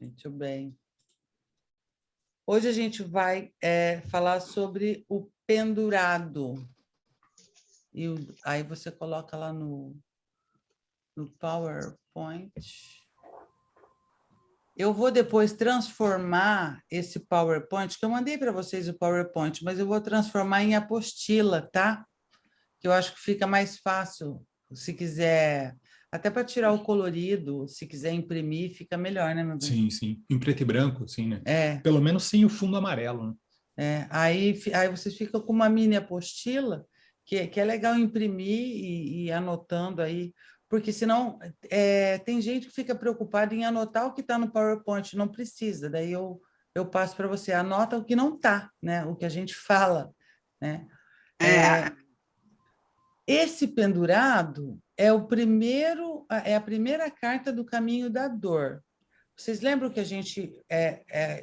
Muito bem. Hoje a gente vai falar sobre o pendurado. Aí você coloca lá no PowerPoint. Eu vou depois transformar esse PowerPoint, que eu mandei para vocês o PowerPoint, mas eu vou transformar em apostila, tá? Que eu acho que fica mais fácil, se quiser, até para tirar o colorido, se quiser imprimir, fica melhor, né, meu bem? Sim, sim. Em preto e branco, sim, né? É. Pelo menos sem o fundo amarelo, né? Aí vocês ficam com uma mini apostila, que é legal imprimir e ir anotando aí, porque senão tem gente que fica preocupada em anotar o que está no PowerPoint, não precisa, daí eu passo para você, anota o que não está, né? O que a gente fala, né? Esse pendurado é a primeira carta do caminho da dor. Vocês lembram que a gente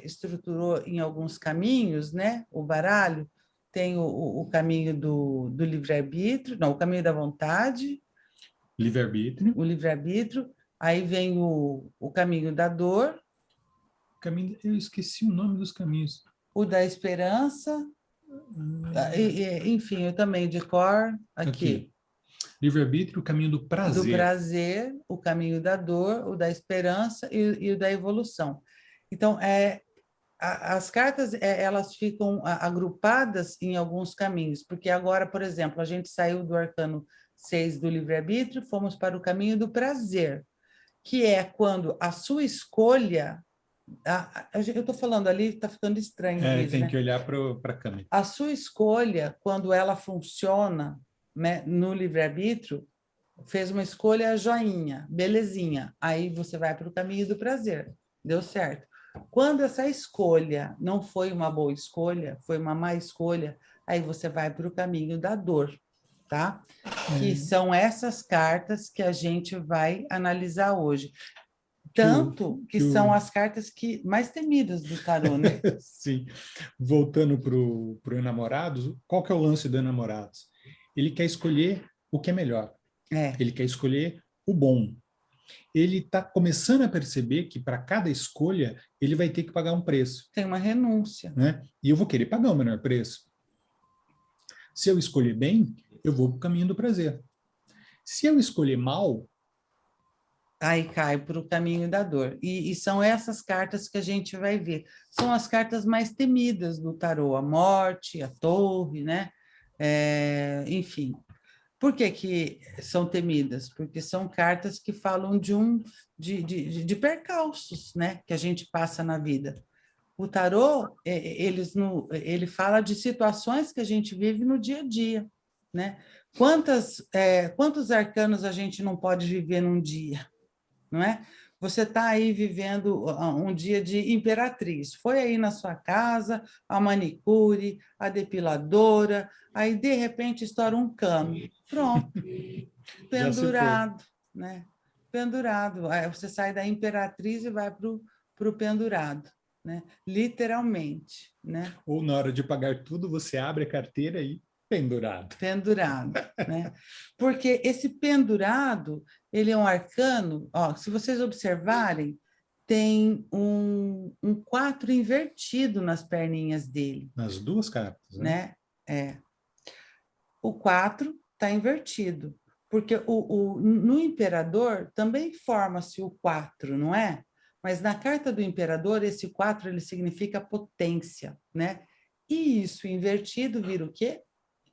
estruturou em alguns caminhos, né? O baralho tem o caminho do livre-arbítrio, não, o caminho da vontade, Livre-arbítrio. o livre-arbítrio, aí vem o caminho da dor, Caminho, eu esqueci o nome dos caminhos. o da esperança, enfim, eu também de cor, aqui. Livre-arbítrio, o caminho do Do prazer. prazer, o caminho da dor, o da esperança e o da evolução. Então, as cartas elas ficam agrupadas em alguns caminhos, porque agora, por exemplo, a gente saiu do arcano 6 do livre-arbítrio, fomos para o caminho do prazer, que é quando a sua escolha. Eu estou falando ali, está ficando estranho o vídeo, Tem né? que olhar para a câmera. A sua escolha, quando ela funciona, né, no livre-arbítrio, fez uma escolha joinha, belezinha. Aí você vai para o caminho do prazer. Deu certo. Quando essa escolha não foi uma boa escolha, foi uma má escolha, aí você vai para o caminho da dor, tá? Que são essas cartas que a gente vai analisar hoje. Tanto que são as cartas mais temidas do tarô, né? Sim. Voltando para o enamorados, qual que é o lance do enamorados? Ele quer escolher o que é melhor. Ele quer escolher o bom. Ele está começando a perceber que para cada escolha ele vai ter que pagar um preço. Tem uma renúncia. Né? E eu vou querer pagar o menor preço. Se eu escolher bem, eu vou para o caminho do prazer. Se eu escolher mal, aí cai para o caminho da dor. E são essas cartas que a gente vai ver. São as cartas mais temidas do tarô, a morte, a torre, né? Enfim. Por que que são temidas? Porque são cartas que falam de percalços, né? Que a gente passa na vida. O tarô, ele fala de situações que a gente vive no dia a dia, né? Quantos arcanos a gente não pode viver num dia? Não é? Você está aí vivendo um dia de imperatriz. Foi aí na sua casa, a manicure, a depiladora, aí de repente estoura um cano. Pronto, pendurado, né? Pendurado. Aí você sai da imperatriz e vai para o pendurado, né? Literalmente, né? Ou na hora de pagar tudo, você abre a carteira e pendurado. Pendurado, né? Porque esse pendurado, ele é um arcano, ó, se vocês observarem, tem um 4 invertido nas perninhas dele. Nas duas cartas, né? O 4 está invertido, porque no imperador também forma-se o 4, não é? Mas na carta do imperador, esse 4 ele significa potência, né? E isso invertido vira o quê?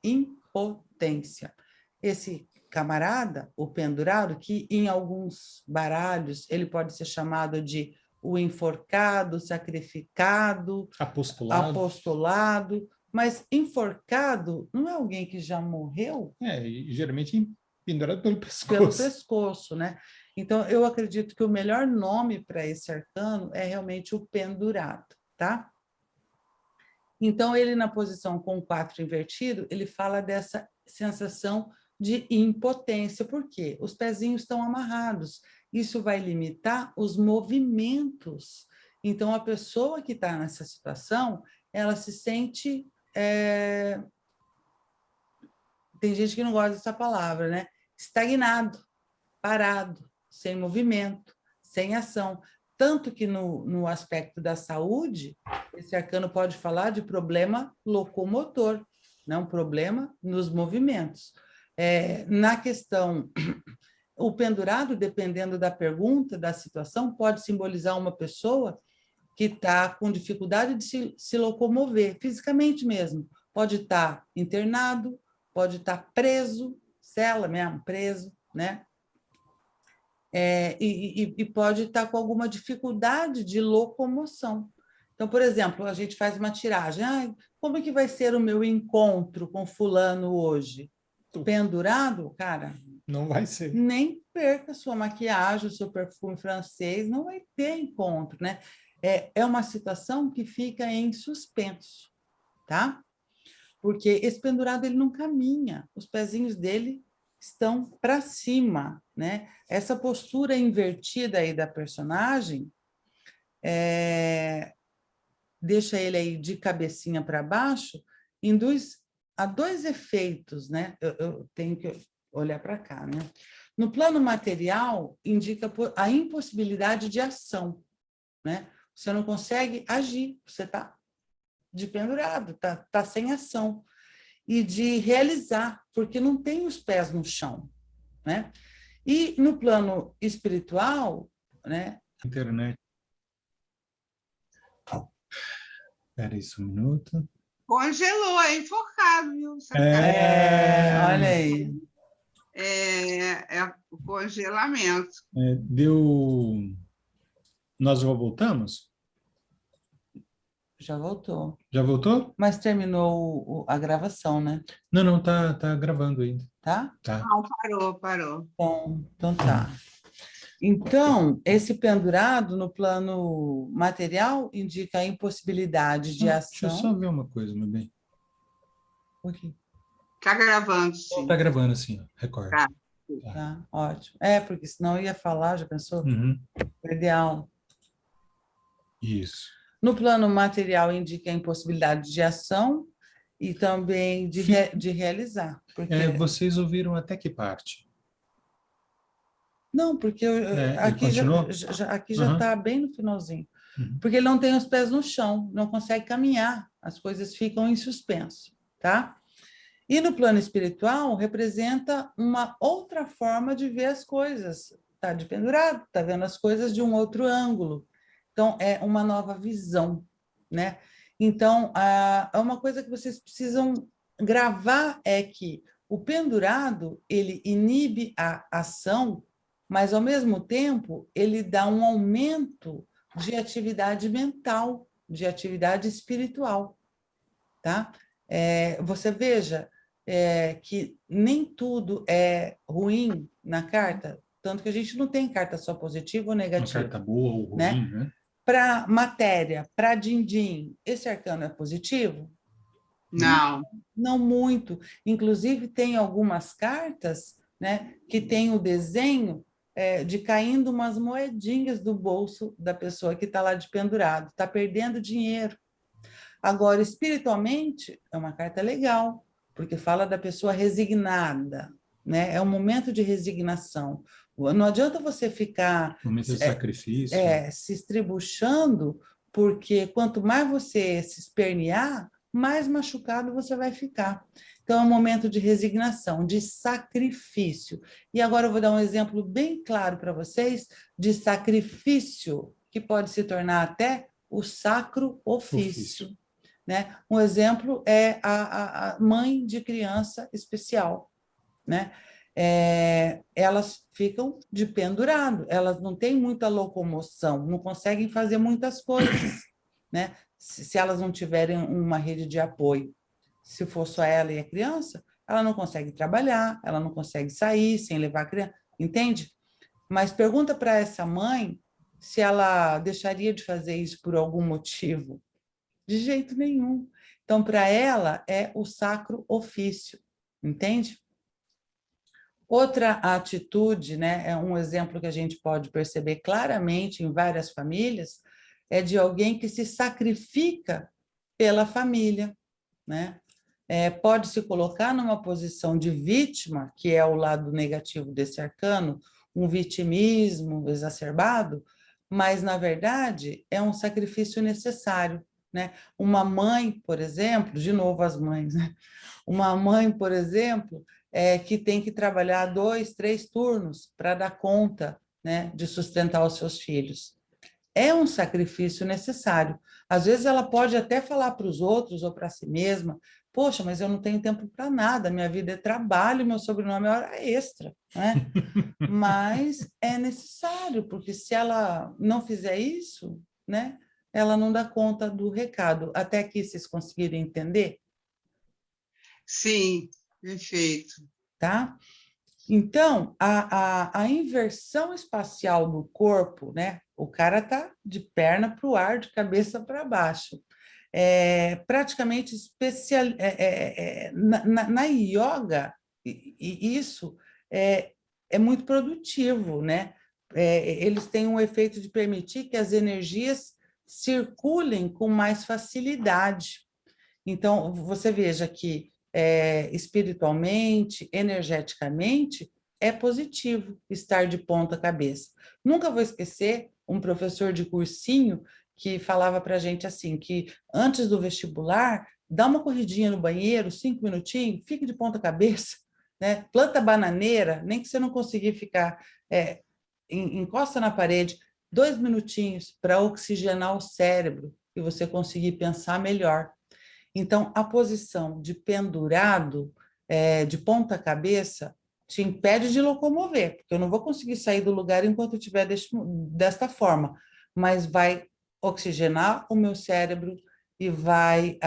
Impotência. Esse camarada, o pendurado, que em alguns baralhos ele pode ser chamado de o enforcado, sacrificado, apostolado, mas enforcado não é alguém que já morreu? E geralmente pendurado pelo pescoço. Pelo pescoço, né? Então, eu acredito que o melhor nome para esse arcano é realmente o pendurado, tá? Então, ele na posição com o 4 invertido, ele fala dessa sensação de impotência. Por quê? Os pezinhos estão amarrados. Isso vai limitar os movimentos. Então, a pessoa que está nessa situação, ela se sente... Tem gente que não gosta dessa palavra, né? Estagnado, parado, sem movimento, sem ação. tanto que no aspecto da saúde, esse arcano pode falar de problema locomotor, né? Um problema nos movimentos. Na questão, o pendurado, dependendo da pergunta, da situação, pode simbolizar uma pessoa que está com dificuldade de se locomover, fisicamente mesmo. Pode estar internado, pode estar preso, cela mesmo, preso, né? E pode estar com alguma dificuldade de locomoção. Então, por exemplo, a gente faz uma tiragem. Como é que vai ser o meu encontro com fulano hoje? Pendurado, cara? Não vai ser. Nem perca sua maquiagem, o seu perfume francês, não vai ter encontro, né? É uma situação que fica em suspenso, tá? Porque esse pendurado, ele não caminha, os pezinhos dele estão para cima, né? Essa postura invertida aí da personagem deixa ele aí de cabecinha para baixo, induz a dois efeitos, né? Eu tenho que olhar para cá, né? No plano material, indica a impossibilidade de ação, né? Você não consegue agir, você está de pendurado, tá sem ação. E de realizar, porque não tem os pés no chão, né? E no plano espiritual, né? Internet. Espera aí um minuto. Congelou, é enforcado, viu? Olha aí. É o congelamento. Deu... Nós já voltamos? Já voltou. Já voltou? Mas terminou a gravação, né? Não, tá gravando ainda. Tá? Tá. Não, parou. Bom, então tá. Então, esse pendurado no plano material indica a impossibilidade de ação. Deixa eu só ver uma coisa, meu bem. O quê? Tá gravando, sim. Tá gravando assim, ó. Record. Tá, ótimo. Porque senão eu ia falar, já pensou? Perder a aula. Isso. No plano material indica a impossibilidade de ação e também de realizar. Porque... vocês ouviram até que parte? Não, porque aqui já está bem no finalzinho. Porque ele não tem os pés no chão, não consegue caminhar, as coisas ficam em suspenso, tá? E no plano espiritual, representa uma outra forma de ver as coisas. Está de pendurado, está vendo as coisas de um outro ângulo. Então, é uma nova visão, né? Então, é uma coisa que vocês precisam gravar, é que o pendurado, ele inibe a ação, mas, ao mesmo tempo, ele dá um aumento de atividade mental, de atividade espiritual, tá? Você veja que nem tudo é ruim na carta, tanto que a gente não tem carta só positiva ou negativa. Uma carta boa ou ruim, né? Para matéria, para din-din, esse arcano é positivo? Não. Não muito. Inclusive, tem algumas cartas, né, que tem o desenho de caindo umas moedinhas do bolso da pessoa que está lá de pendurado, está perdendo dinheiro. Agora, espiritualmente, é uma carta legal, porque fala da pessoa resignada, né? É um momento de resignação. Não adianta você ficar... Momento de sacrifício. Se estribuchando, porque quanto mais você se espernear, mais machucado você vai ficar. Então, é um momento de resignação, de sacrifício. E agora eu vou dar um exemplo bem claro para vocês de sacrifício, que pode se tornar até o sacro ofício. Né? Um exemplo é a mãe de criança especial, né? Elas ficam de pendurado, elas não têm muita locomoção, não conseguem fazer muitas coisas, né? Se elas não tiverem uma rede de apoio. Se for só ela e a criança, ela não consegue trabalhar, ela não consegue sair sem levar a criança, entende? Mas pergunta para essa mãe se ela deixaria de fazer isso por algum motivo. De jeito nenhum. Então, para ela, é o sacro ofício, entende? Outra atitude, né, é um exemplo que a gente pode perceber claramente em várias famílias, é de alguém que se sacrifica pela família, né? Pode se colocar numa posição de vítima, que é o lado negativo desse arcano, um vitimismo exacerbado, mas, na verdade, é um sacrifício necessário, né? Uma mãe, por exemplo, de novo as mães, né? Uma mãe, por exemplo, que tem que trabalhar 2, 3 turnos para dar conta, né, de sustentar os seus filhos. É um sacrifício necessário. Às vezes ela pode até falar para os outros ou para si mesma, poxa, mas eu não tenho tempo para nada, minha vida é trabalho, meu sobrenome é hora extra, né? Mas é necessário, porque se ela não fizer isso, né, ela não dá conta do recado. Até aqui vocês conseguiram entender? Sim, perfeito. Tá? Então, a inversão espacial do corpo, né? O cara tá de perna para o ar, de cabeça para baixo. Praticamente especial. Na yoga, isso é muito produtivo, né? Eles têm um efeito de permitir que as energias circulem com mais facilidade. Então, você veja que espiritualmente, energeticamente, é positivo estar de ponta cabeça. Nunca vou esquecer um professor de cursinho que falava para a gente assim, que antes do vestibular, dá uma corridinha no banheiro, 5 minutinhos, fique de ponta cabeça, né? Planta bananeira, nem que você não conseguir ficar, encosta na parede, 2 minutinhos para oxigenar o cérebro e você conseguir pensar melhor. Então, a posição de pendurado, de ponta cabeça, te impede de locomover, porque eu não vou conseguir sair do lugar enquanto eu estiver desta forma, mas vai oxigenar o meu cérebro e vai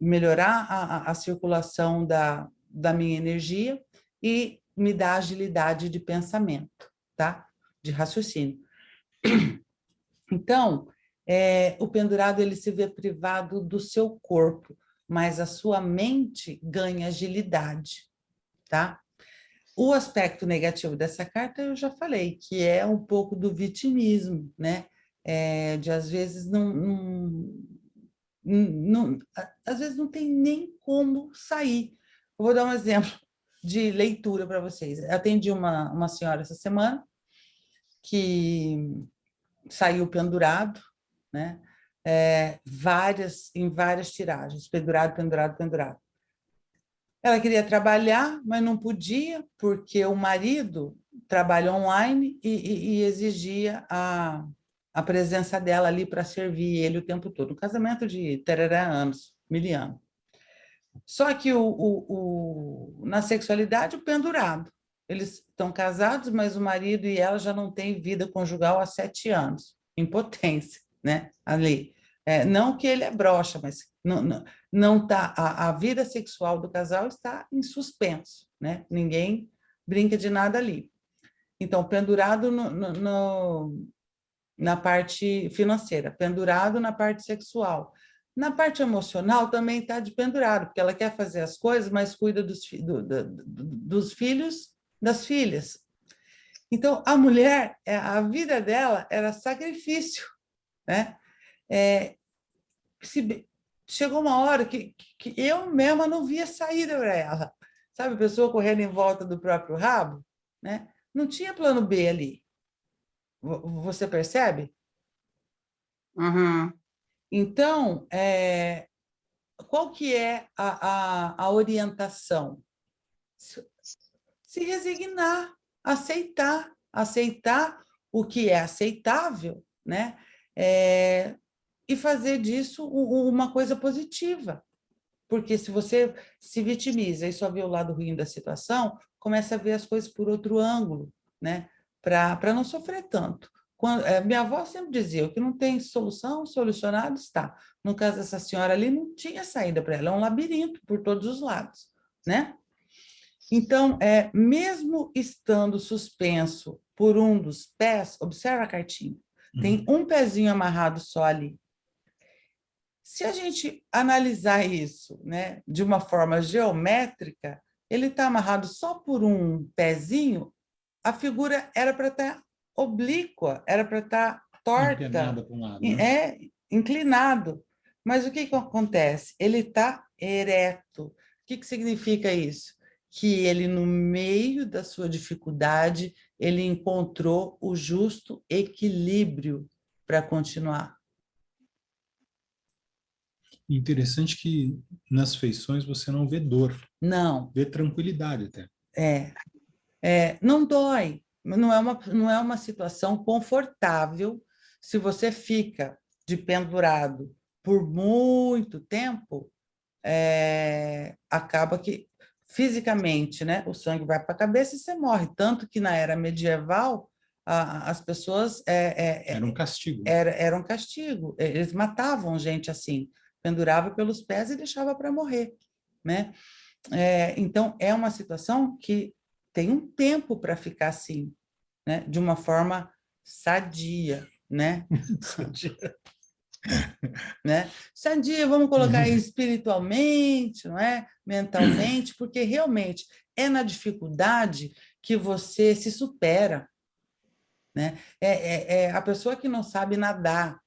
melhorar a circulação da minha energia e me dar agilidade de pensamento, tá? De raciocínio. Então, o pendurado ele se vê privado do seu corpo, mas a sua mente ganha agilidade, tá? O aspecto negativo dessa carta eu já falei, que é um pouco do vitimismo, né? De às vezes às vezes não tem nem como sair. Eu vou dar um exemplo de leitura para vocês. Eu atendi uma senhora essa semana que saiu pendurado, né? Em várias tiragens, pendurado, pendurado, pendurado. Ela queria trabalhar, mas não podia, porque o marido trabalha online e exigia a presença dela ali para servir ele o tempo todo. Um casamento de tereré anos, miliano. Só que na sexualidade, o pendurado. Eles estão casados, mas o marido e ela já não têm vida conjugal há 7 anos. Impotência, né? Ali. Não que ele é broxa, mas não tá, a vida sexual do casal está em suspenso, né? Ninguém brinca de nada ali. Então, pendurado na parte financeira, pendurado na parte sexual. Na parte emocional também está de pendurado, porque ela quer fazer as coisas, mas cuida dos filhos, das filhas. Então, a mulher, a vida dela era sacrifício, né? Chegou uma hora que eu mesma não via saída para ela. Sabe, a pessoa correndo em volta do próprio rabo, né? Não tinha plano B ali. Você percebe? Uhum. Então, qual que é a orientação? Se resignar, aceitar o que é aceitável, né? E fazer disso uma coisa positiva. Porque se você se vitimiza e só vê o lado ruim da situação, começa a ver as coisas por outro ângulo, né? Para não sofrer tanto. Minha avó sempre dizia, o que não tem solução, solucionado está. No caso dessa senhora ali, não tinha saída para ela, é um labirinto por todos os lados, né? Então, mesmo estando suspenso por um dos pés, observa a cartinha, tem um pezinho amarrado só ali. Se a gente analisar isso, né, de uma forma geométrica, ele está amarrado só por um pezinho, a figura era para estar oblíqua, era para estar torta, inclinada para um lado, né? Inclinado. Mas o que acontece? Ele está ereto. O que significa isso? Que ele, no meio da sua dificuldade, ele encontrou o justo equilíbrio para continuar. Interessante que nas feições você não vê dor. Não. Vê tranquilidade até. Não dói, não é uma situação confortável. Se você fica de pendurado por muito tempo, acaba que fisicamente, né, o sangue vai para a cabeça e você morre. Tanto que na era medieval, as pessoas... Era um castigo. Era um castigo. Eles matavam gente assim, pendurava pelos pés e deixava para morrer, né? Então, é uma situação que tem um tempo para ficar assim, né? De uma forma sadia, né? Sadia. Né? Sadia, vamos colocar aí espiritualmente, não é? Mentalmente, porque realmente é na dificuldade que você se supera, né? A pessoa que não sabe nadar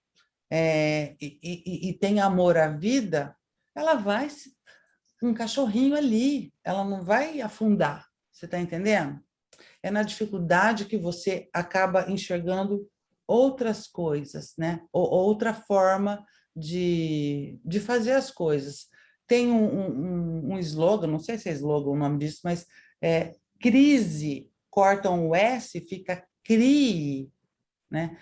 e tem amor à vida, ela vai um cachorrinho ali, ela não vai afundar, você está entendendo? É na dificuldade que você acaba enxergando outras coisas, né? Ou outra forma de fazer as coisas. Tem um slogan, não sei se é slogan o nome disso, mas crise, cortam o S, fica CRIE, né?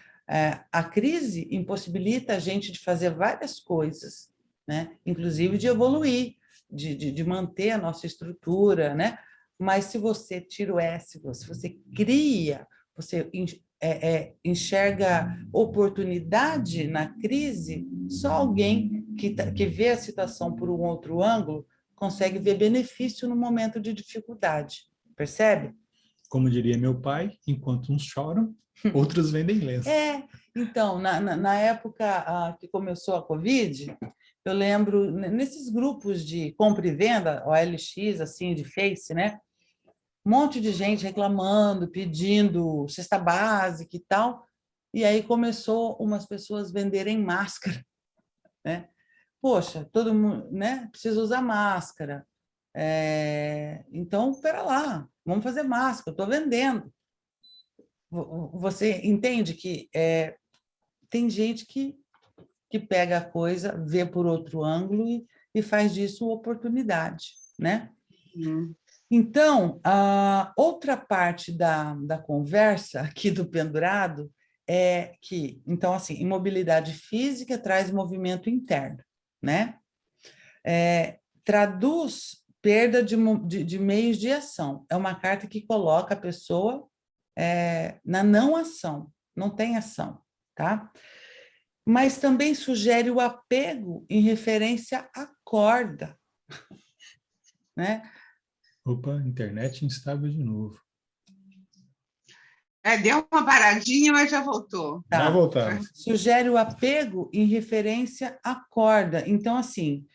A crise impossibilita a gente de fazer várias coisas, né? Inclusive de evoluir, de manter a nossa estrutura, né? Mas se você tira o S, se você cria, você enxerga oportunidade na crise, só alguém que vê a situação por um outro ângulo consegue ver benefício no momento de dificuldade, percebe? Como diria meu pai, enquanto uns choram, outros vendem lenço. Então, na época que começou a Covid, eu lembro, nesses grupos de compra e venda, OLX, assim, de Face, né? Um monte de gente reclamando, pedindo cesta básica e tal, e aí começou umas pessoas venderem máscara, né? Poxa, todo mundo, né? Precisa usar máscara. Então, espera lá, vamos fazer máscara, estou vendendo. Você entende que tem gente que pega a coisa, vê por outro ângulo e faz disso oportunidade, né? Então, a outra parte da conversa aqui do pendurado é que, então, assim, imobilidade física traz movimento interno, né? Traduz perda de meios de ação. É uma carta que coloca a pessoa na não ação, não tem ação, tá? Mas também sugere o apego em referência à corda, né? Opa, internet instável de novo. Deu uma paradinha, mas já voltou. Tá. Já voltamos. Sugere o apego em referência à corda. Então, assim,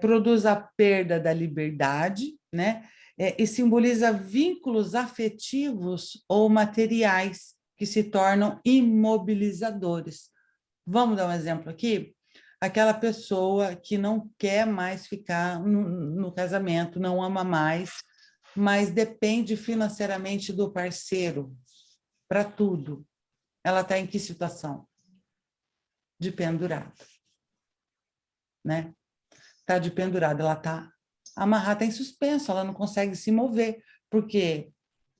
produz a perda da liberdade, né? E simboliza vínculos afetivos ou materiais que se tornam imobilizadores. Vamos dar um exemplo aqui? Aquela pessoa que não quer mais ficar no casamento, não ama mais, mas depende financeiramente do parceiro para tudo. Ela está em que situação? De pendurada, né? Está de pendurada, ela está amarrada, está em suspenso, ela não consegue se mover, porque,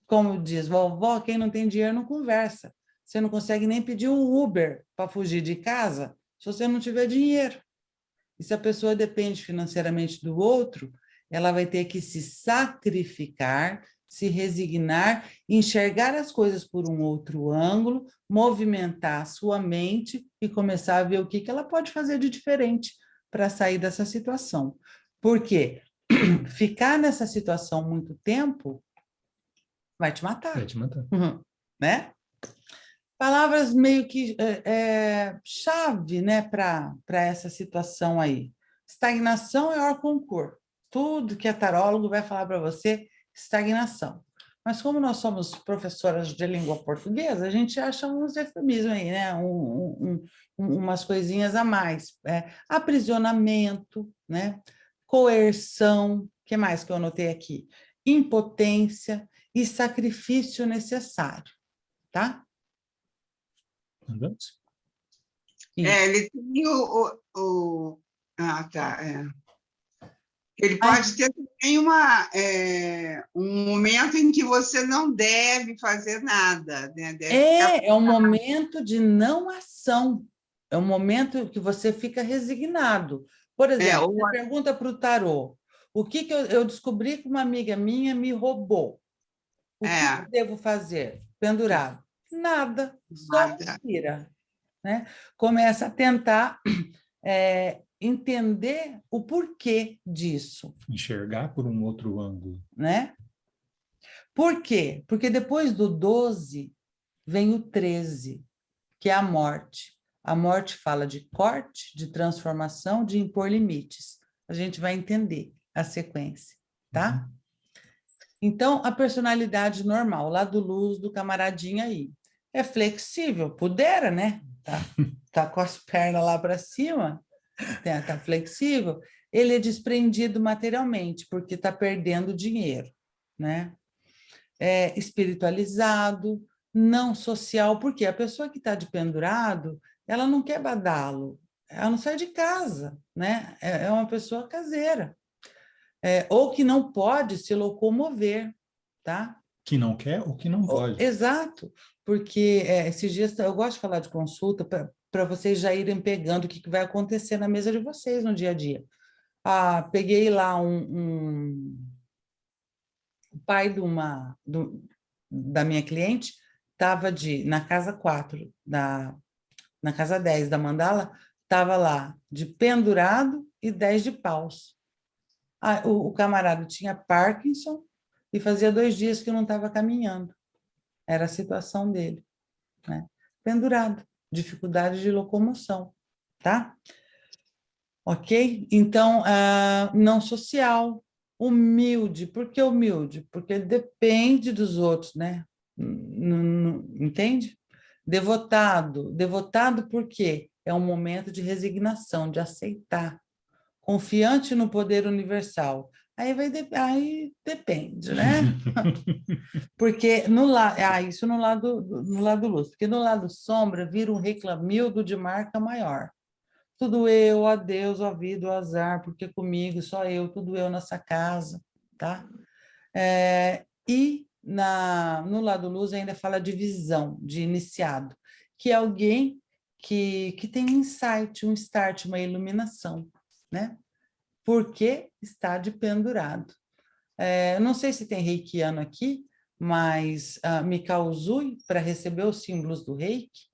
como diz vovó, quem não tem dinheiro não conversa. Você não consegue nem pedir um Uber para fugir de casa se você não tiver dinheiro. E se a pessoa depende financeiramente do outro, ela vai ter que se sacrificar, se resignar, enxergar as coisas por um outro ângulo, movimentar a sua mente e começar a ver o que ela pode fazer de diferente para sair dessa situação. Porque ficar nessa situação muito tempo vai te matar. Vai te matar. Né? Palavras meio que chave, né, para essa situação aí. Estagnação é hors concours. Tudo que é tarólogo vai falar para você, estagnação. Mas como nós somos professoras de língua portuguesa, a gente acha uns eufemismos aí, né? Umas coisinhas a mais. Aprisionamento, né? Coerção, o que mais que eu anotei aqui? Impotência. e sacrifício necessário, tá? Andamos? Ele tem tá. Ele pode ter também um momento em que você não deve fazer nada, né? É um momento de não ação. É um momento que você fica resignado. Por exemplo, você pergunta para o tarô, o que eu descobri que uma amiga minha me roubou? O que eu devo fazer? Pendurado. Nada, só respira. Né? Começa a tentar entender o porquê disso. Enxergar por um outro ângulo. Né? Por quê? Porque depois do 12 vem o 13, que é a morte. A morte fala de corte, de transformação, de impor limites. A gente vai entender a sequência, tá? Uhum. Então, a personalidade normal, lá do luz do camaradinho aí, é flexível, pudera, né? Tá com as pernas lá para cima, tá flexível. Ele é desprendido materialmente, porque está perdendo dinheiro, né? É espiritualizado, não social, porque a pessoa que está de pendurado, ela não quer badalo, ela não sai de casa, né? É uma pessoa caseira, ou que não pode se locomover, tá? Que não quer ou que não pode. Exato, porque esses dias eu gosto de falar de consulta para vocês já irem pegando o que vai acontecer na mesa de vocês no dia a dia. Peguei lá o pai da minha cliente estava na casa 4, na casa 10 da mandala, estava lá de pendurado e 10 de paus. O camarada tinha Parkinson e fazia 2 dias que não estava caminhando. Era a situação dele, né? Pendurado, dificuldade de locomoção, tá? Ok? Então, não social, humilde. Por que humilde? Porque ele depende dos outros, né? Entende? Devotado. Devotado por quê? É um momento de resignação, de aceitar. Confiante no poder universal. Aí depende, né? Porque isso no lado luz. Porque no lado sombra vira um reclamildo de marca maior. Tudo eu, ó Deus, ó vida, ó azar, porque comigo, só eu, tudo eu nessa casa, tá? E no lado luz ainda fala de visão, de iniciado, que é alguém que tem um insight, um start, uma iluminação, né? Porque está de pendurado. Não sei se tem reikiano aqui, mas Mikao Usui, para receber os símbolos do reiki,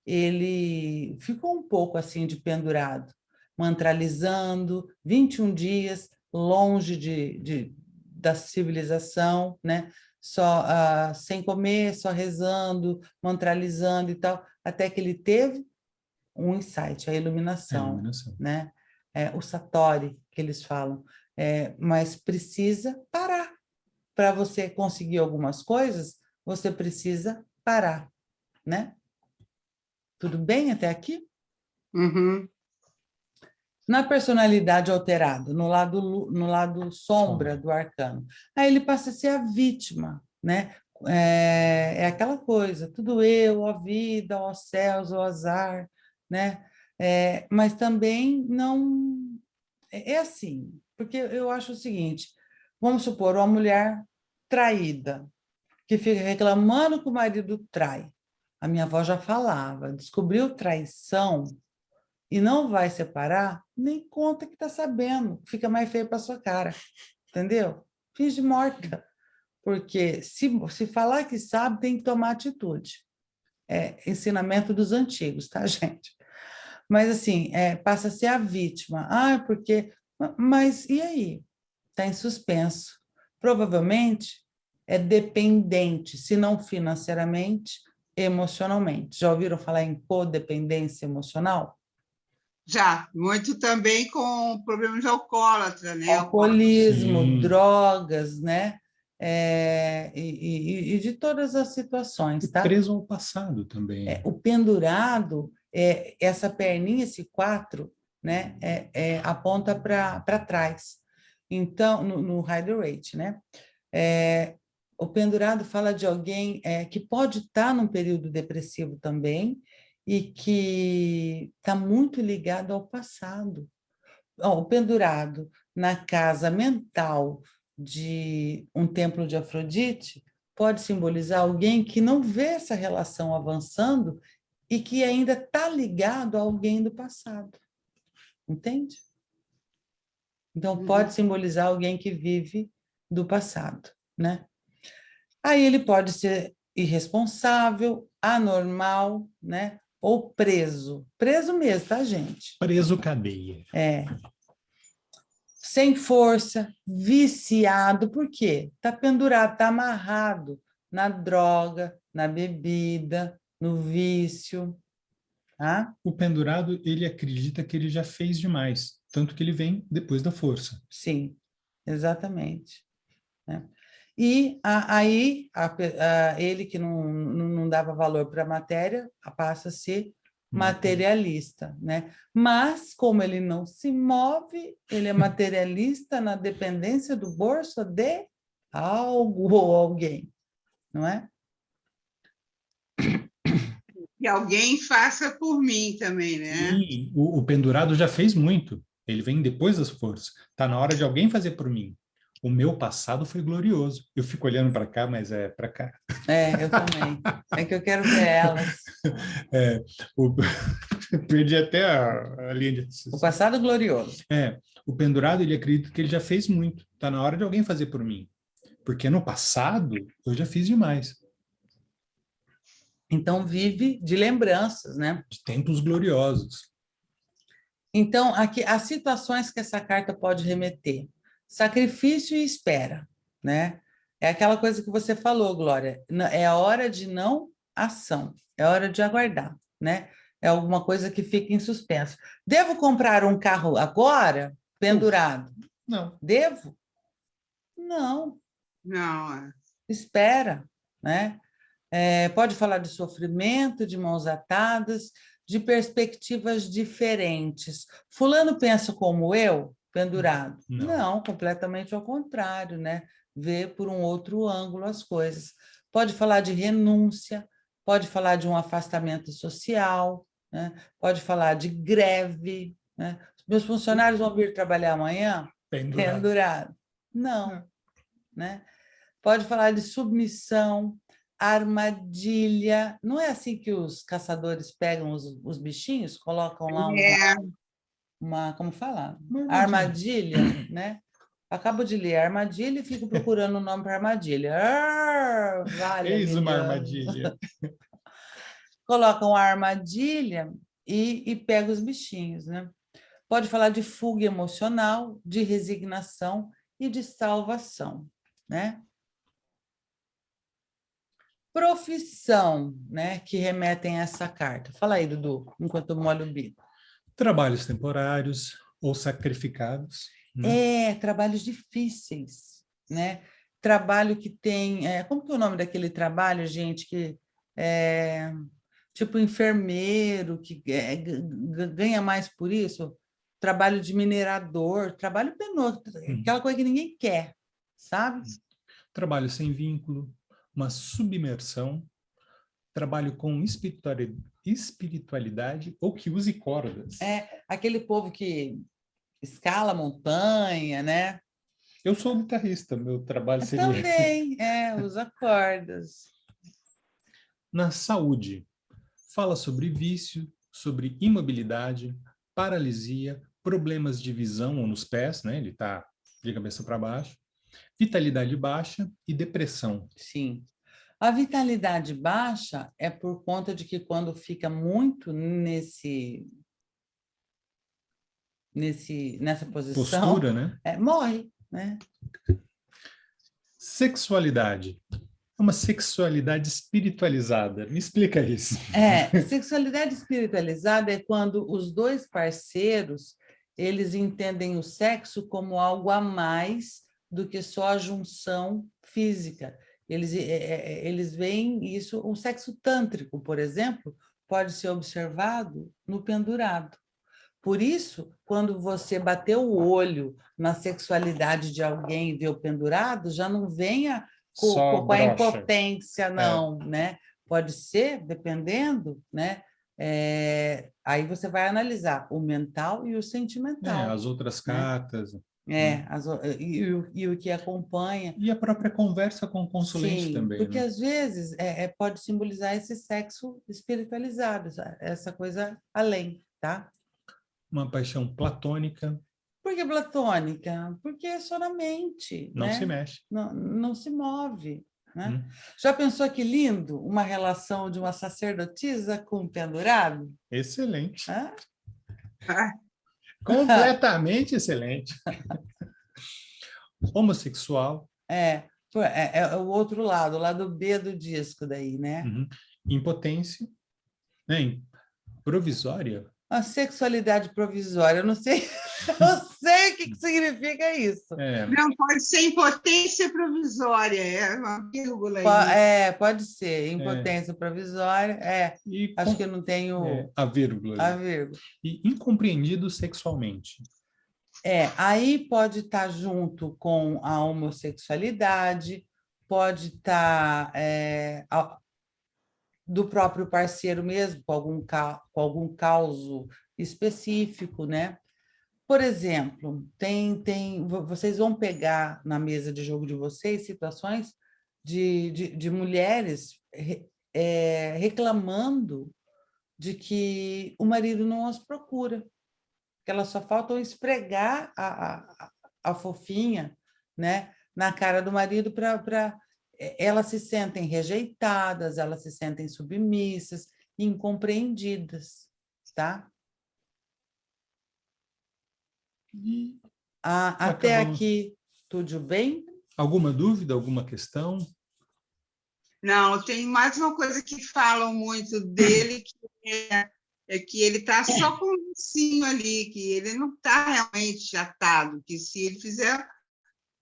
ele ficou um pouco assim de pendurado, mantralizando 21 dias longe da civilização, né? Só sem comer, só rezando, mantralizando e tal, até que ele teve um insight, a iluminação. Né? O Satori, que eles falam. Mas precisa parar. Para você conseguir algumas coisas, você precisa parar, né? Tudo bem até aqui? Uhum. Na personalidade alterada, no lado sombra do arcano, aí ele passa a ser a vítima, né? É aquela coisa, tudo eu, ó vida, ó céus, ó azar, né? Mas também não... É assim, porque eu acho o seguinte, vamos supor, uma mulher traída, que fica reclamando que o marido trai. A minha avó já falava, descobriu traição e não vai separar, nem conta que está sabendo, fica mais feio para sua cara, entendeu? Finge morta, porque se falar que sabe, tem que tomar atitude. Ensinamento dos antigos, tá, gente? Mas assim, passa a ser a vítima. Porque... Mas e aí? Está em suspenso. Provavelmente é dependente, se não financeiramente, emocionalmente. Já ouviram falar em codependência emocional? Já, muito também com problemas de alcoólatra, né? Alcoolismo, sim, drogas, né? E de todas as situações, tá? Preso ao passado também. O pendurado, essa perninha, esse 4, né? Aponta para trás. Então, no Rider Waite, né? O pendurado fala de alguém que pode estar num período depressivo também e que está muito ligado ao passado. O pendurado na casa mental de um templo de Afrodite pode simbolizar alguém que não vê essa relação avançando e que ainda está ligado a alguém do passado. Entende? Então, pode simbolizar alguém que vive do passado, né? Aí ele pode ser irresponsável, anormal, né? Ou preso. Preso mesmo, tá, gente? Preso cadeia. Sem força, viciado. Por quê? Está pendurado, está amarrado na droga, na bebida, no vício. Tá? O pendurado, ele acredita que ele já fez demais, tanto que ele vem depois da força. Sim, exatamente. Né? E aí ele que não dava valor para a matéria passa a ser materialista, né? Mas como ele não se move, ele é materialista na dependência do bolso de algo ou alguém, não é? Que alguém faça por mim também, né? Sim, o pendurado já fez muito. Ele vem depois das forças. Está na hora de alguém fazer por mim. O meu passado foi glorioso. Eu fico olhando para cá, mas é para cá. Eu também. É que eu quero ver elas. Perdi até a linha de... O passado glorioso. O pendurado, ele acredita que ele já fez muito. Está na hora de alguém fazer por mim. Porque no passado, eu já fiz demais. Então, vive de lembranças, né? De tempos gloriosos. Então, aqui, as situações que essa carta pode remeter. Sacrifício e espera, né? É aquela coisa que você falou, Glória. É a hora de não ação. É hora de aguardar, né? É alguma coisa que fica em suspenso. Devo comprar um carro agora, pendurado? Não. Devo? Não. Não. Espera, né? Pode falar de sofrimento, de mãos atadas, de perspectivas diferentes. Fulano pensa como eu, pendurado? Não, completamente ao contrário, né? Vê por um outro ângulo as coisas. Pode falar de renúncia, pode falar de um afastamento social, né? Pode falar de greve, né? Meus funcionários vão vir trabalhar amanhã? Pendurado. Não, né? Pode falar de submissão, armadilha. Não é assim que os caçadores pegam os bichinhos, colocam lá uma como fala? Armadilha, né? Acabo de ler armadilha e fico procurando o nome para armadilha. Vale. Eis uma armadilha. Colocam a armadilha e pega os bichinhos, né? Pode falar de fuga emocional, de resignação e de salvação, né? Profissão, né, que remetem a essa carta. Fala aí, Dudu, enquanto eu molho o bico. Trabalhos temporários ou sacrificados. Né? Trabalhos difíceis, né? Trabalho que tem... como que é o nome daquele trabalho, gente, que tipo enfermeiro, que ganha mais por isso? Trabalho de minerador, trabalho penoso, aquela coisa que ninguém quer, sabe? Trabalho sem vínculo, uma submersão, trabalho com espiritualidade ou que use cordas. Aquele povo que escala montanha, né? Eu sou guitarrista, meu trabalho seria... Também, usa cordas. Na saúde, fala sobre vício, sobre imobilidade, paralisia, problemas de visão ou nos pés, né? Ele está de cabeça para baixo, vitalidade baixa e depressão. Sim. A vitalidade baixa é por conta de que quando fica muito nessa posição... Postura, né? Morre, né? Sexualidade. É uma sexualidade espiritualizada. Me explica isso. Sexualidade espiritualizada é quando os dois parceiros eles entendem o sexo como algo a mais do que só a junção física. Eles veem isso, o sexo tântrico, por exemplo, pode ser observado no pendurado. Por isso, quando você bater o olho na sexualidade de alguém e vê o pendurado, já não venha com a impotência, não, né? Pode ser, dependendo, né? Aí você vai analisar o mental e o sentimental. As outras cartas. Né? E o que acompanha. E a própria conversa com o consulente. Sim, também. Porque né? às vezes pode simbolizar esse sexo espiritualizado, essa coisa além, tá? Uma paixão platônica. Por que platônica? Porque é só na mente. Não, né? Se mexe. Não se move. Né? Já pensou que lindo uma relação de uma sacerdotisa com um pendurado? Excelente. Hã? Completamente excelente. Homossexual. É o outro lado, o lado B do disco daí, né? Impotência. Né? Provisória. A sexualidade provisória, eu não sei, eu sei o que significa isso. Não, pode ser impotência provisória, é uma vírgula aí. Pode ser, impotência provisória, acho que eu não tenho... a vírgula. A vírgula. E incompreendido sexualmente. Aí pode estar junto com a homossexualidade, pode estar do próprio parceiro mesmo, com algum causo específico, né? Por exemplo, vocês vão pegar na mesa de jogo de vocês situações de mulheres reclamando de que o marido não as procura, que elas só faltam esfregar a fofinha, né, na cara do marido para elas se sentem rejeitadas, elas se sentem submissas, incompreendidas, tá? Até aqui, tudo bem? Alguma dúvida, alguma questão? Não, tem mais uma coisa que falam muito dele, que ele está só com um vicinho ali, que ele não está realmente atado, que se ele fizer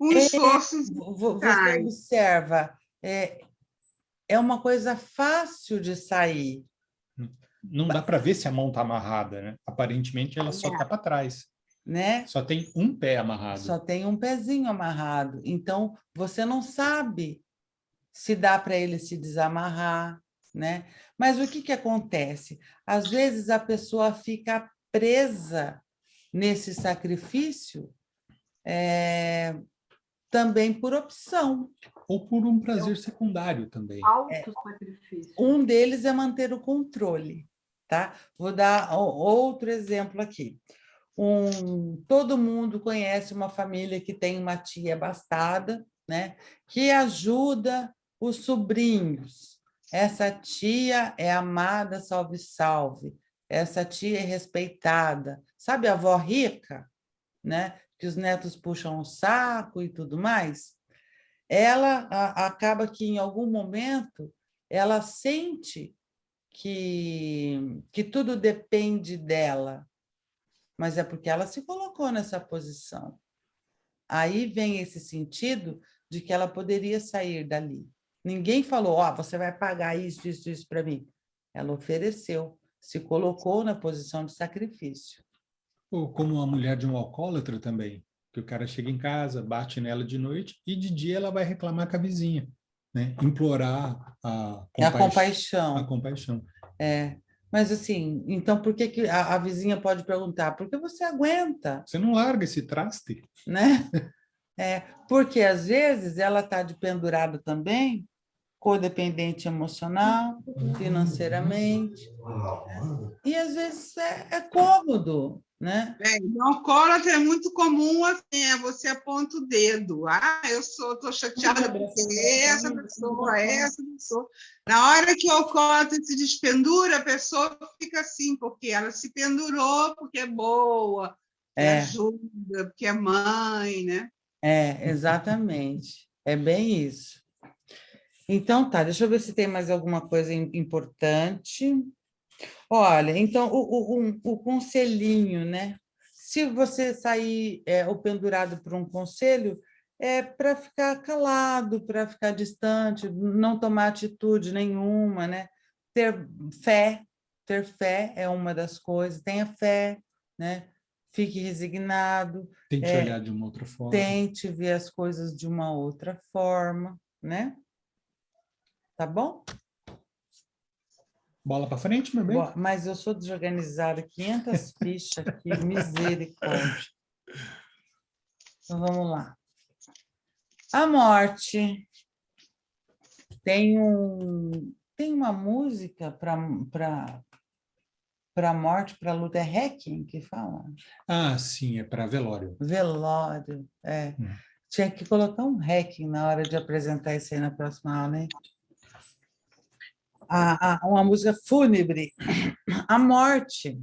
um esforço... Você observa, é uma coisa fácil de sair. Não dá para ver se a mão está amarrada, né? Aparentemente, ela só está para trás. Né? Só tem um pé amarrado. Só tem um pezinho amarrado. Então, você não sabe se dá para ele se desamarrar, né? Mas o que acontece? Às vezes a pessoa fica presa nesse sacrifício também por opção. Ou por um prazer secundário também. Autossacrifício. Um deles é manter o controle, tá? Vou dar outro exemplo aqui. Todo mundo conhece uma família que tem uma tia abastada, né? Que ajuda os sobrinhos. Essa tia é amada, salve, salve. Essa tia é respeitada. Sabe a avó rica, né? Que os netos puxam o saco e tudo mais? Ela acaba que, em algum momento, ela sente que tudo depende dela, mas é porque ela se colocou nessa posição. Aí vem esse sentido de que ela poderia sair dali. Ninguém falou, você vai pagar isso, isso, isso para mim. Ela ofereceu, se colocou na posição de sacrifício. Ou como a mulher de um alcoólatra também, que o cara chega em casa, bate nela de noite e de dia ela vai reclamar com a vizinha, né? Implorar a compaixão. A compaixão. Mas assim, então por que a vizinha pode perguntar? Porque você aguenta. Você não larga esse traste. Né? Porque às vezes ela está de pendurado também, codependente emocional, financeiramente, e às vezes é cômodo, né? No alcoólatra é muito comum assim, você aponta o dedo. Eu estou chateada porque essa pessoa. Na hora que o alcoólatra se despendura, a pessoa fica assim, porque ela se pendurou porque é boa, porque ajuda, porque é mãe, né? Exatamente. É bem isso. Então, tá, deixa eu ver se tem mais alguma coisa importante. Olha, então, o conselhinho, né? Se você sair o pendurado por um conselho, é para ficar calado, para ficar distante, não tomar atitude nenhuma, né? Ter fé é uma das coisas, tenha fé, né? Fique resignado. Tente olhar de uma outra forma. Tente ver as coisas de uma outra forma, né? Tá bom? Bola para frente, meu bem. Mas eu sou desorganizada, 500 fichas aqui, misericórdia. Então, vamos lá. A morte. Tem uma música para a morte, para a luta, é Requiem que fala? Ah, sim, é para velório. Velório, é. Tinha que colocar um Requiem na hora de apresentar isso aí na próxima aula, né? Uma música fúnebre. A morte.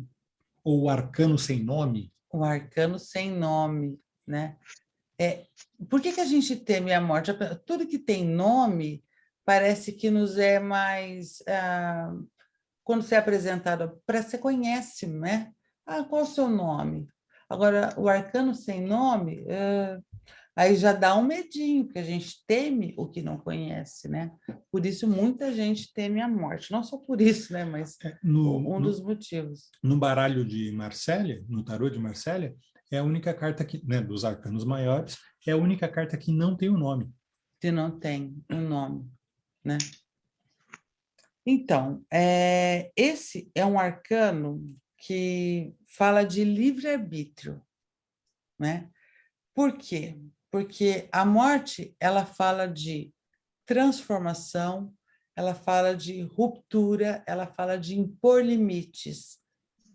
Ou o arcano sem nome. O arcano sem nome, né? Por que a gente teme a morte? Tudo que tem nome parece que nos é mais... quando você é apresentado, parece que você conhece, né? Qual é o seu nome? Agora, o arcano sem nome, aí já dá um medinho, porque a gente teme o que não conhece, né? Por isso, muita gente teme a morte. Não só por isso, né? Mas dos motivos. No baralho de Marsella, no tarô de Marsella, é a única carta que, né, dos arcanos maiores, é a única carta que não tem o nome. Que não tem um nome, né? Então, esse é um arcano que fala de livre-arbítrio, né? Por quê? Porque a morte, ela fala de transformação, ela fala de ruptura, ela fala de impor limites.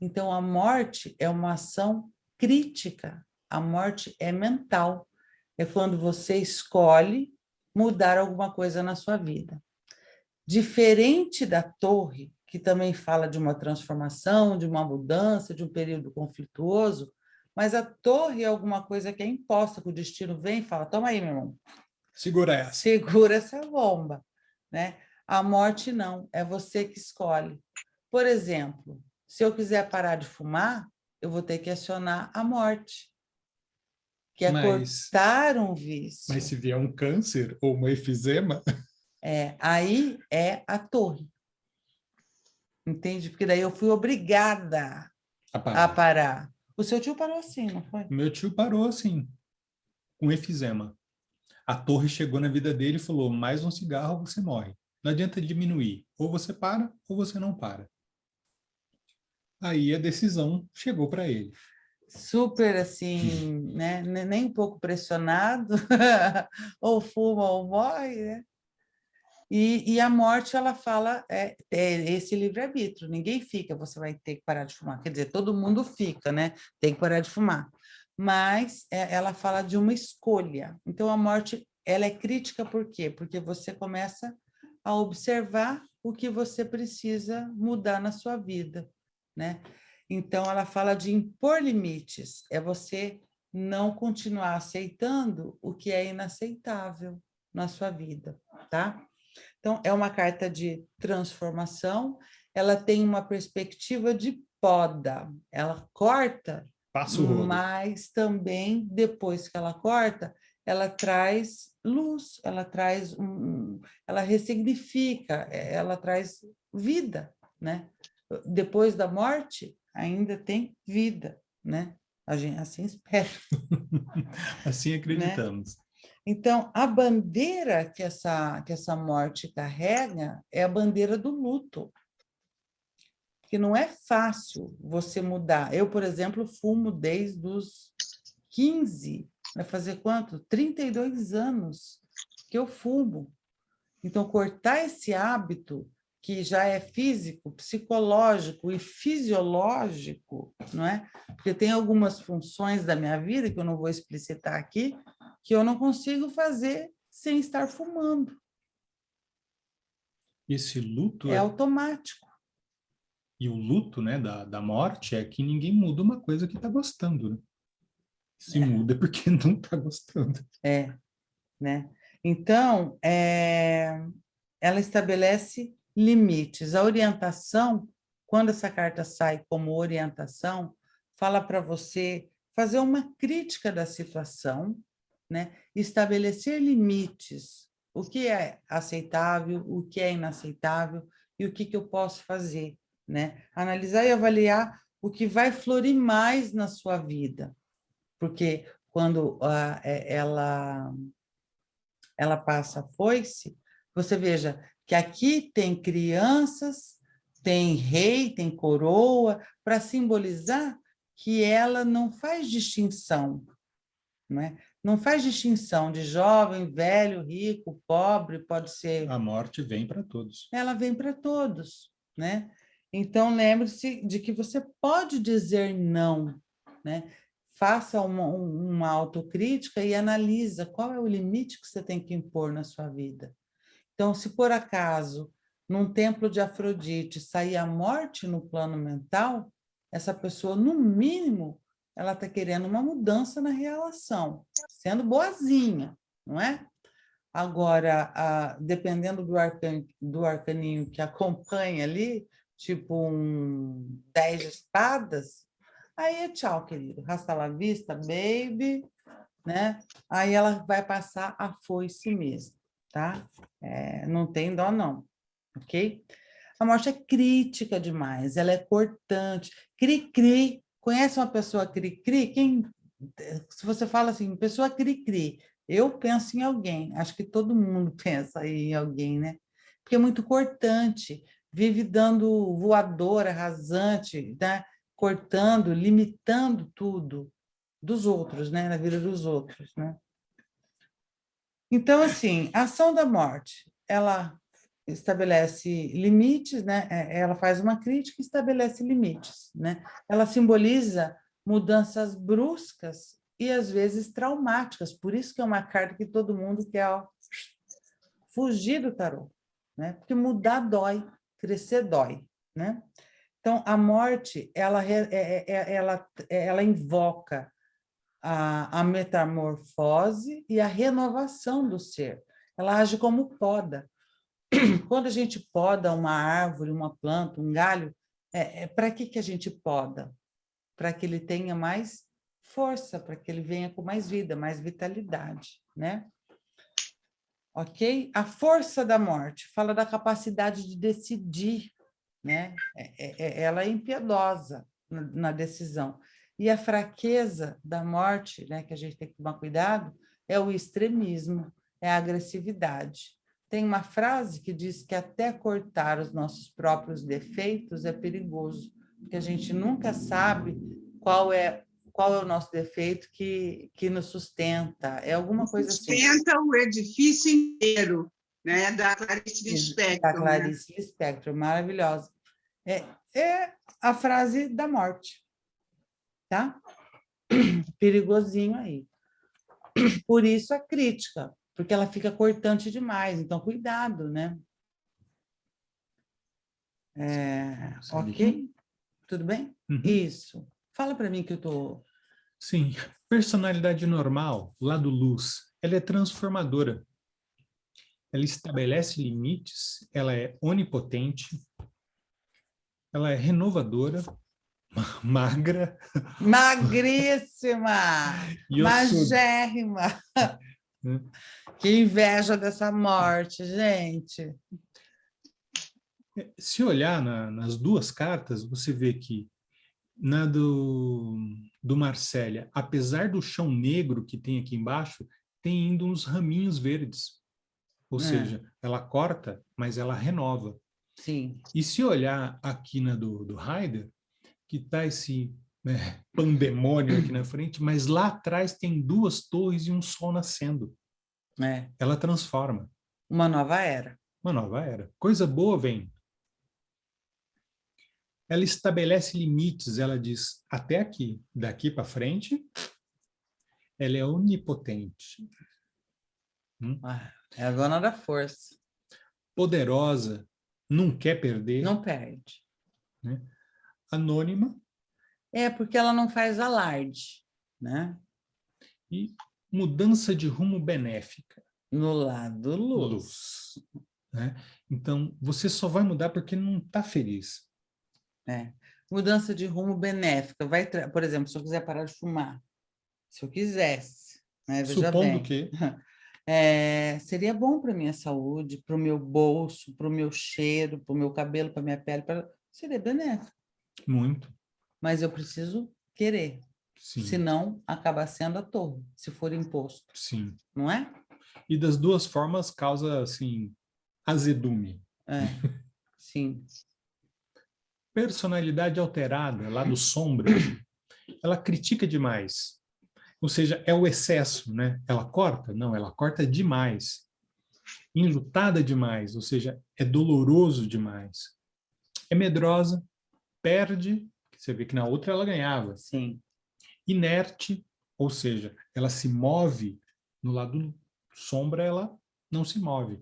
Então, a morte é uma ação crítica, a morte é mental, é quando você escolhe mudar alguma coisa na sua vida. Diferente da torre, que também fala de uma transformação, de uma mudança, de um período conflituoso, mas a torre é alguma coisa que é imposta, que o destino vem e fala, toma aí, meu irmão. Segura essa. Segura essa bomba, né? A morte não, é você que escolhe. Por exemplo, se eu quiser parar de fumar, eu vou ter que acionar a morte, que é cortar um vício. Mas se vier um câncer ou uma efizema... Aí é a torre. Entende? Porque daí eu fui obrigada a parar. O seu tio parou assim, não foi? Meu tio parou assim, com efizema. A torre chegou na vida dele e falou, mais um cigarro, você morre. Não adianta diminuir. Ou você para, ou você não para. Aí a decisão chegou para ele. Super assim, né? Nem um pouco pressionado. Ou fuma ou morre, né? E a morte, ela fala, é esse livre-arbítrio, ninguém fica, você vai ter que parar de fumar. Quer dizer, todo mundo fica, né? Tem que parar de fumar. Mas ela fala de uma escolha. Então, a morte, ela é crítica por quê? Porque você começa a observar o que você precisa mudar na sua vida, né? Então, ela fala de impor limites, é você não continuar aceitando o que é inaceitável na sua vida, tá? Então, é uma carta de transformação, ela tem uma perspectiva de poda, ela corta, mas também, depois que ela corta, ela traz luz, ela traz ela ressignifica, ela traz vida, né? Depois da morte, ainda tem vida, né? A gente assim espera. Assim acreditamos. Né? Então, a bandeira que essa morte carrega é a bandeira do luto, que não é fácil você mudar. Eu, por exemplo, fumo desde os 15, vai fazer quanto? 32 anos que eu fumo. Então, cortar esse hábito, que já é físico, psicológico e fisiológico, não é? Porque tem algumas funções da minha vida, que eu não vou explicitar aqui, que eu não consigo fazer sem estar fumando. Esse luto é automático. E o luto, né, da morte é que ninguém muda uma coisa que está gostando, né? Se muda é porque não está gostando. Né? Então, ela estabelece limites. A orientação, quando essa carta sai como orientação, fala para você fazer uma crítica da situação, né? Estabelecer limites, o que é aceitável, o que é inaceitável e o que eu posso fazer, né? Analisar e avaliar o que vai florir mais na sua vida, porque quando ela passa a foice, você veja que aqui tem crianças, tem rei, tem coroa, para simbolizar que ela não faz distinção, não é? Não faz distinção de jovem, velho, rico, pobre, pode ser... A morte vem para todos. Ela vem para todos, né? Então, lembre-se de que você pode dizer não, né? Faça uma autocrítica e analisa qual é o limite que você tem que impor na sua vida. Então, se por acaso, num templo de Afrodite, sair a morte no plano mental, essa pessoa, no mínimo, ela está querendo uma mudança na relação, sendo boazinha, não é? Agora, dependendo do arcaninho que acompanha ali, tipo um 10 de espadas, aí é tchau, querido. Hasta la vista, baby, né? Aí ela vai passar a foice mesmo, tá? Não tem dó, não, ok? A morte é crítica demais, ela é cortante. Cri-cri, conhece uma pessoa cri-cri? Se você fala assim, pessoa cri-cri, eu penso em alguém, acho que todo mundo pensa aí em alguém, né? Porque é muito cortante, vive dando voadora, rasante, né? Cortando, limitando tudo dos outros, né? Na vida dos outros, né? Então, assim, a ação da morte, ela estabelece limites, né? Ela faz uma crítica e estabelece limites, né? Ela simboliza mudanças bruscas e às vezes traumáticas. Por isso que é uma carta que todo mundo quer fugir do tarô, né? Porque mudar dói, crescer dói, né? Então a morte ela invoca a metamorfose e a renovação do ser. Ela age como poda. Quando a gente poda uma árvore, uma planta, um galho, para que a gente poda? Para que ele tenha mais força, para que ele venha com mais vida, mais vitalidade, né? Ok? A força da morte fala da capacidade de decidir, né? Ela é impiedosa na decisão. E a fraqueza da morte, né, que a gente tem que tomar cuidado, é o extremismo, é a agressividade. Tem uma frase que diz que até cortar os nossos próprios defeitos é perigoso, porque a gente nunca sabe qual é o nosso defeito que nos sustenta. É alguma coisa assim. Sustenta o edifício inteiro, né? Da Clarice Lispector. Da Clarice Lispector, maravilhosa. É a frase da morte, tá? Perigosinho aí. Por isso a crítica, porque ela fica cortante demais, então cuidado, né? Ok? Tudo bem? Uhum. Isso. Fala para mim que eu tô... Sim. Personalidade normal, lado luz, ela é transformadora. Ela estabelece limites, ela é onipotente, ela é renovadora, magra. Magríssima! Magérrima! Que inveja dessa morte, gente! Se olhar nas duas cartas, você vê que na do Marcélia, apesar do chão negro que tem aqui embaixo, tem ainda uns raminhos verdes. Ou seja, ela corta, mas ela renova. Sim. E se olhar aqui na do Heider, que está esse pandemônio aqui na frente, mas lá atrás tem duas torres e um sol nascendo. Ela transforma. Uma nova era. Uma nova era. Coisa boa vem. Ela estabelece limites, ela diz até aqui, daqui para frente, ela é onipotente. É a dona da força. Poderosa, não quer perder. Não perde. Né? Anônima. Porque ela não faz alarde, né? E mudança de rumo benéfica. No lado luz. Né? Então, você só vai mudar porque não está feliz. Mudança de rumo benéfica. Por exemplo, se eu quiser parar de fumar, se eu quisesse, né? Veja Supondo bem. que... seria bom para a minha saúde, para o meu bolso, para o meu cheiro, para o meu cabelo, para a minha pele, seria benéfico. Muito. Mas eu preciso querer. Sim. Senão, acaba sendo a torre, se for imposto. Sim. Não é? E das duas formas causa, assim, azedume. Sim. Personalidade alterada, lá do Sombra, ela critica demais. Ou seja, é o excesso, né? Ela corta? Não, ela corta demais. Enlutada demais, ou seja, é doloroso demais. É medrosa, perde, você vê que na outra ela ganhava. Sim. Inerte, ou seja, ela se move, no lado sombra ela não se move.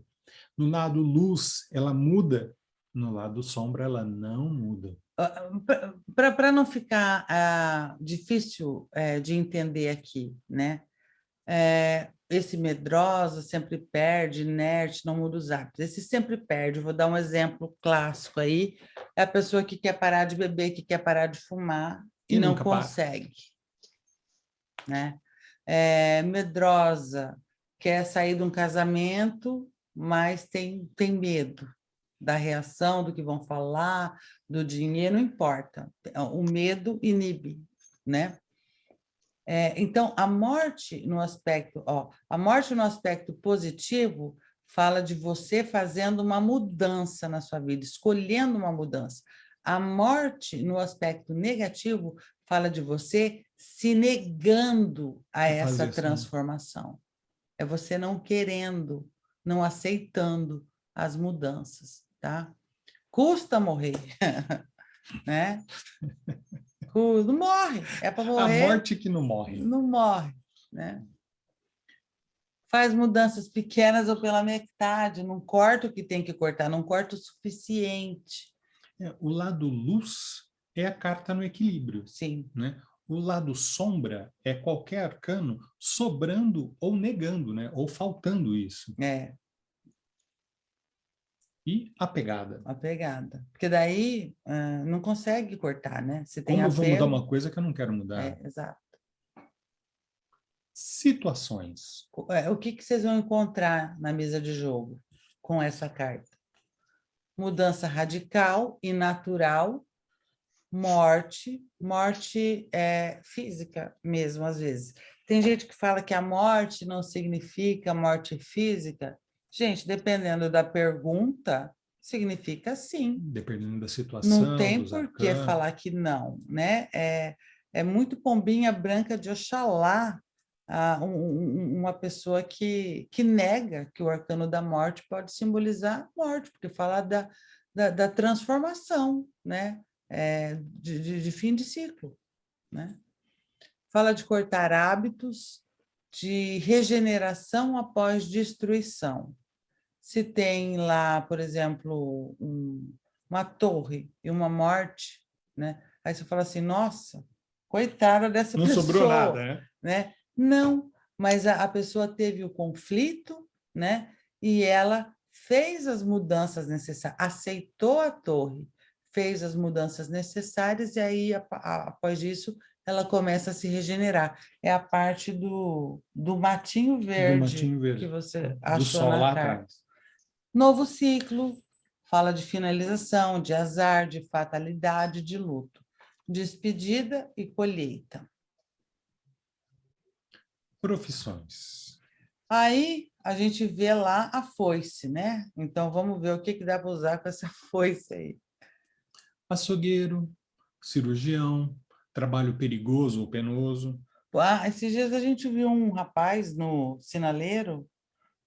No lado luz, ela muda, no lado sombra ela não muda. Para não ficar difícil de entender aqui, né? Esse medrosa sempre perde, inerte, não muda os hábitos. Esse sempre perde, vou dar um exemplo clássico aí, é a pessoa que quer parar de beber, que quer parar de fumar e não consegue. Né? Medrosa, quer sair de um casamento, mas tem medo da reação, do que vão falar, do dinheiro, não importa. O medo inibe, né? Então, a morte no aspecto positivo fala de você fazendo uma mudança na sua vida, escolhendo uma mudança. A morte no aspecto negativo fala de você se negando a essa transformação. É você não querendo, não aceitando as mudanças, tá? Custa morrer, né? Não morre, é para morrer. A morte que não morre. Não morre, né? Faz mudanças pequenas ou pela metade, não corta o que tem que cortar, não corta o suficiente. O lado luz é a carta no equilíbrio. Sim. Né? O lado sombra é qualquer arcano sobrando ou negando, né? Ou faltando isso. E a pegada. A pegada. Porque daí não consegue cortar, né? Você tem Como eu apego, vou mudar uma coisa que eu não quero mudar? Exato. Situações. O que vocês vão encontrar na mesa de jogo com essa carta? Mudança radical e natural, morte física mesmo, às vezes. Tem gente que fala que a morte não significa morte física. Gente, dependendo da pergunta, significa sim. Dependendo da situação, não tem por que falar que não, né? É muito pombinha branca de Oxalá, uma pessoa que nega que o arcano da morte pode simbolizar a morte, porque fala da transformação, né? De fim de ciclo, né? Fala de cortar hábitos, de regeneração após destruição. Se tem lá, por exemplo, uma torre e uma morte, né? Aí você fala assim, nossa, coitada dessa pessoa. Não sobrou nada, né? Não, mas a pessoa teve o conflito, né? E ela fez as mudanças necessárias, aceitou a torre, fez as mudanças necessárias e aí, após isso, ela começa a se regenerar. É a parte do matinho verde que você achou na carta. Novo ciclo, fala de finalização, de azar, de fatalidade, de luto, despedida e colheita. Profissões. Aí a gente vê lá a foice, né? Então vamos ver o que dá para usar com essa foice aí. Açougueiro, cirurgião, trabalho perigoso ou penoso. Esses dias a gente viu um rapaz no sinaleiro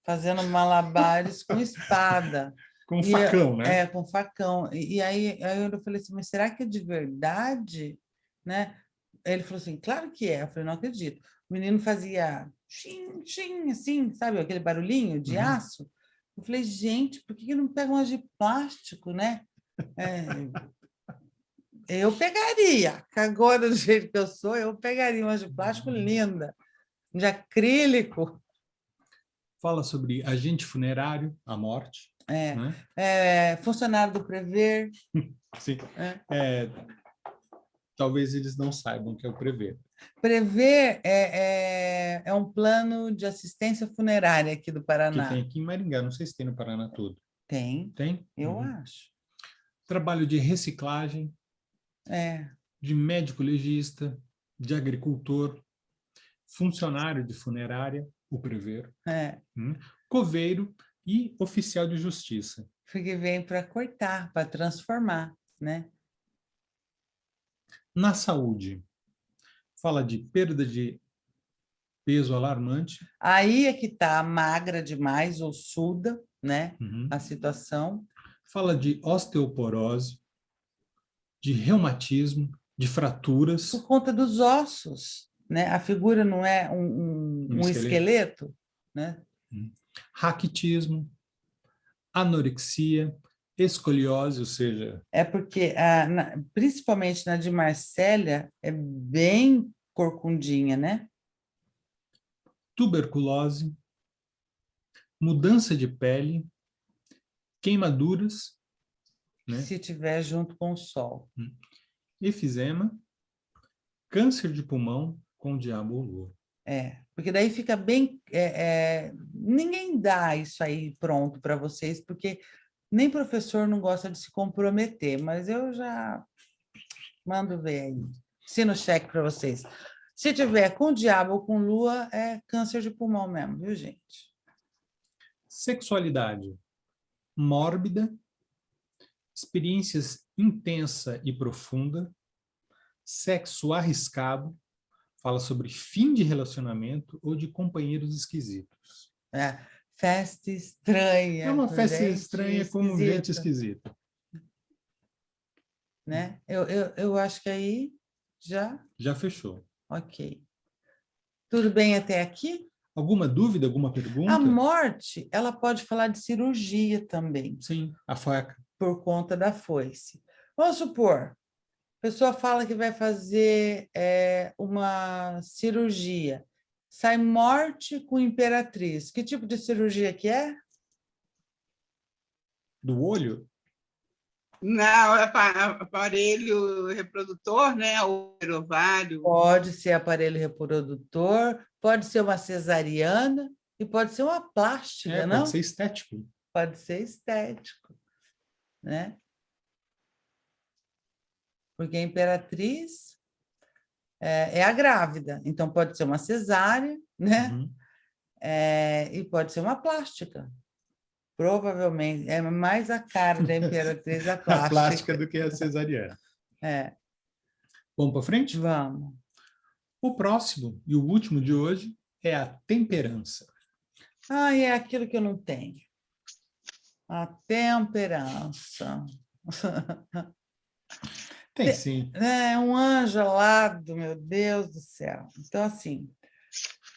fazendo malabares com espada. Com facão, né? Com facão. E aí eu falei assim, mas será que é de verdade? Né? Ele falou assim, claro que é. Eu falei, não acredito. O menino fazia xim, xim, assim, sabe? Aquele barulhinho de aço. Eu falei, gente, por que não pega umas de plástico, né? Eu pegaria. Agora, do jeito que eu sou, eu pegaria umas de plástico linda, de acrílico. Fala sobre agente funerário, a morte. Funcionário do Prever. Sim. Talvez eles não saibam o que é o Prever. Prever é um plano de assistência funerária aqui do Paraná. Que tem aqui em Maringá, não sei se tem no Paraná todo. Tem? Tem? Eu acho. Trabalho de reciclagem, de médico legista, de agricultor, funcionário de funerária, o prever. É. Coveiro e oficial de justiça. Porque vem para cortar, para transformar, né? Na saúde, fala de perda de peso alarmante. Aí é que está magra demais, ossuda, né? Uhum. A situação. Fala de osteoporose, de reumatismo, de fraturas. Por conta dos ossos, né? A figura não é um esqueleto, né? Raquitismo, anorexia, escoliose, ou seja... É porque, principalmente na de Marcélia, é bem corcundinha, né? Tuberculose, mudança de pele, queimaduras, né? Se tiver junto com o sol. Efizema, câncer de pulmão com diabo ou lua. Porque daí fica bem... ninguém dá isso aí pronto para vocês, porque nem professor não gosta de se comprometer, mas eu já mando ver aí. Assino o cheque para vocês. Se tiver com diabo ou com lua, é câncer de pulmão mesmo, viu, gente? Sexualidade mórbida, experiências intensa e profunda, sexo arriscado, fala sobre fim de relacionamento ou de companheiros esquisitos. Festa estranha. É uma festa estranha com gente esquisita. Né? Eu acho que aí já... Já fechou. Ok. Tudo bem até aqui? Alguma dúvida, alguma pergunta? A morte, ela pode falar de cirurgia também. Sim, a faca. Por conta da foice. Vamos supor, a pessoa fala que vai fazer uma cirurgia. Sai morte com imperatriz. Que tipo de cirurgia que é? Do olho? Não, aparelho reprodutor, né? O ovário. Pode ser aparelho reprodutor, pode ser uma cesariana e pode ser uma plástica, não? Pode ser estético. Pode ser estético, né? Porque a imperatriz é a grávida, então pode ser uma cesárea, né? Uhum. E pode ser uma plástica. Provavelmente é mais a cara da imperatriz a plástica. A plástica do que a cesariana. Vamos para frente? Vamos. O próximo e o último de hoje é a temperança. É aquilo que eu não tenho. A temperança. Tem sim. É um anjo alado, meu Deus do céu. Então, assim,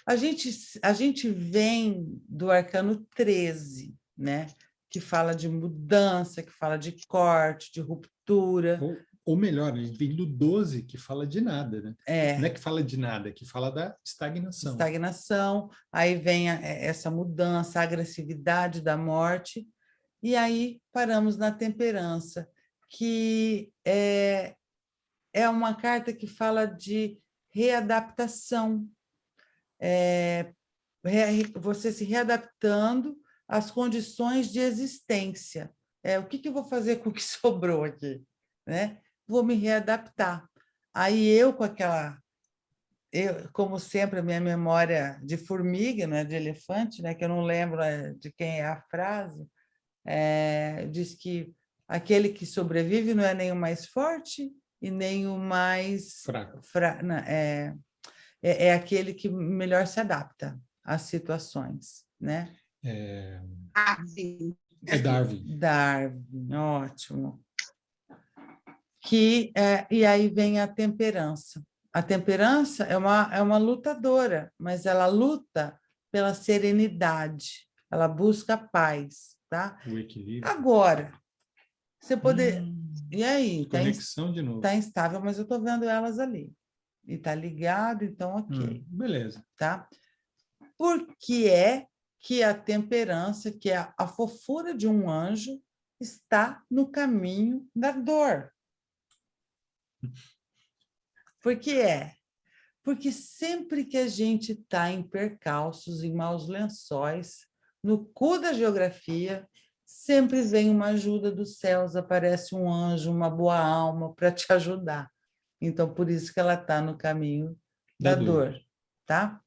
a gente vem do arcano 13, né? Que fala de mudança, que fala de corte, de ruptura. Ou melhor, a gente vem do 12, que fala de nada, né? Não é que fala de nada, é que fala da estagnação. Estagnação, aí vem essa mudança, a agressividade da morte, e aí paramos na temperança, que é uma carta que fala de readaptação, você se readaptando às condições de existência. O que eu vou fazer com o que sobrou aqui? Né? Vou me readaptar. Aí como sempre, a minha memória de formiga, né, de elefante, né, que eu não lembro de quem é a frase, diz que aquele que sobrevive não é nem o mais forte e nem o mais fraco. Não, é aquele que melhor se adapta às situações, né? Darwin. Darwin. Darwin, ótimo. E aí vem a temperança. A temperança é uma lutadora, mas ela luta pela serenidade, ela busca a paz, tá? O equilíbrio. Agora, você poder... E aí? Conexão de novo. Está instável, mas eu estou vendo elas ali. E está ligado, então ok. Beleza. Tá? Por que é que a temperança, que é a fofura de um anjo, está no caminho da dor? Por que é? Porque sempre que a gente está em percalços, em maus lençóis, no cu da geografia, sempre vem uma ajuda dos céus, aparece um anjo, uma boa alma para te ajudar. Então, por isso que ela está no caminho da dor, tá?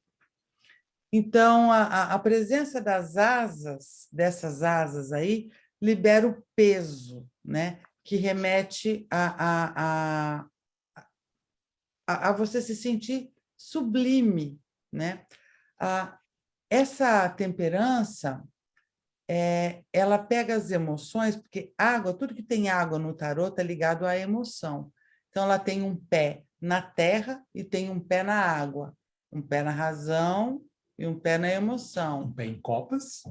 Então, a presença das asas, dessas asas aí, libera o peso, né? Que remete a você se sentir sublime, né? Essa temperança, ela pega as emoções, porque água, tudo que tem água no tarô está ligado à emoção. Então, ela tem um pé na terra e tem um pé na água, um pé na razão e um pé na emoção. Um pé em copas.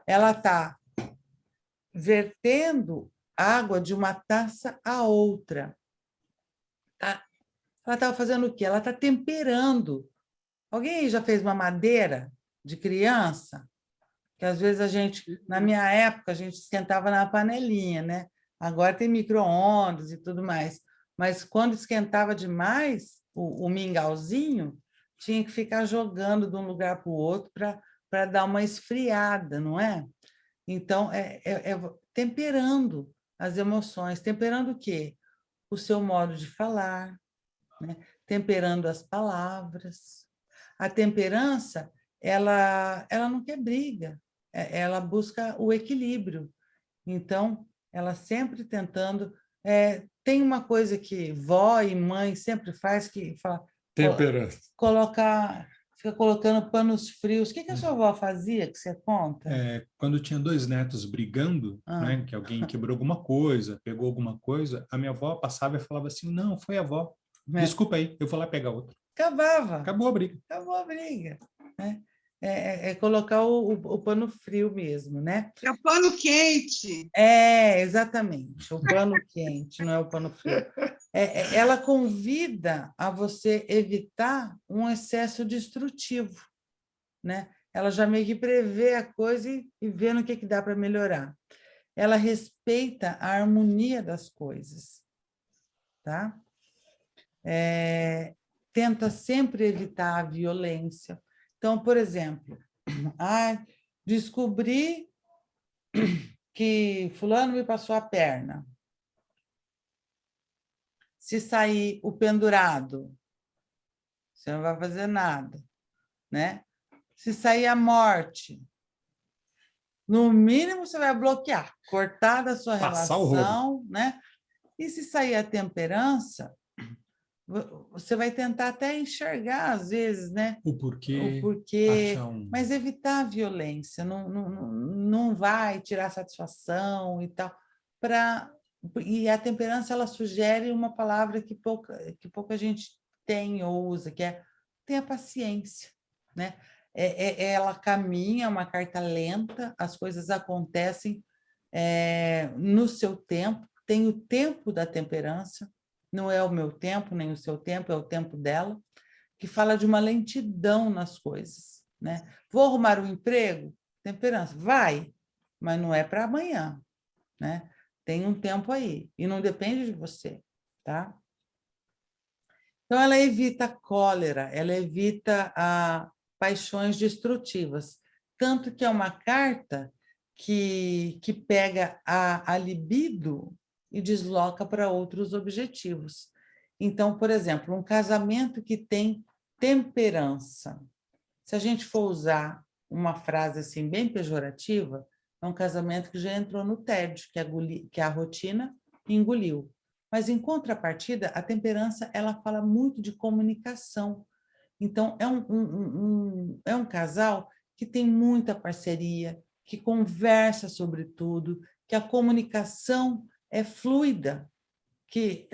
Ela está vertendo água de uma taça a outra. Ela estava fazendo o quê? Ela está temperando. Alguém já fez uma madeira de criança? Que às vezes na minha época, a gente esquentava na panelinha, né? Agora tem micro-ondas e tudo mais. Mas quando esquentava demais, o mingauzinho tinha que ficar jogando de um lugar para o outro para dar uma esfriada, não é? Então, temperando as emoções. Temperando o quê? O seu modo de falar, né? Temperando as palavras. A temperança, ela não quer briga, ela busca o equilíbrio. Então, ela sempre tentando... tem uma coisa que vó e mãe sempre faz, que fala... Temperança. Fica colocando panos frios. O que a sua avó fazia, que você conta? Quando tinha 2 netos brigando, né, que alguém quebrou alguma coisa, pegou alguma coisa, a minha avó passava e falava assim, não, foi a avó. Desculpa aí, eu vou lá pegar outra. Acabava. Acabou a briga. Acabou a briga. Né? Colocar o pano frio mesmo, né? É o pano quente. Exatamente. O pano quente, não é o pano frio. Ela convida a você evitar um excesso destrutivo, né? Ela já meio que prevê a coisa e vê no que dá para melhorar. Ela respeita a harmonia das coisas, tá? Tenta sempre evitar a violência. Então, por exemplo, descobri que fulano me passou a perna. Se sair o pendurado, você não vai fazer nada, né? Se sair a morte, no mínimo você vai bloquear, cortar da sua relação, né? E se sair a temperança, você vai tentar até enxergar, às vezes, né? O porquê. Mas evitar a violência, não vai tirar satisfação e tal. E a temperança, ela sugere uma palavra que pouca gente tem ou usa, que é tenha paciência, né? Ela caminha, uma carta lenta, as coisas acontecem no seu tempo, tem o tempo da temperança, não é o meu tempo, nem o seu tempo, é o tempo dela, que fala de uma lentidão nas coisas, né? Vou arrumar um emprego? Temperança, vai, mas não é para amanhã, né? Tem um tempo aí, e não depende de você, tá? Então, ela evita a cólera, ela evita paixões destrutivas, tanto que é uma carta que pega a libido e desloca para outros objetivos. Então, por exemplo, um casamento que tem temperança. Se a gente for usar uma frase assim bem pejorativa, é um casamento que já entrou no tédio, que a rotina engoliu. Mas, em contrapartida, a temperança ela fala muito de comunicação. Então, é um casal que tem muita parceria, que conversa sobre tudo, que a comunicação é fluida.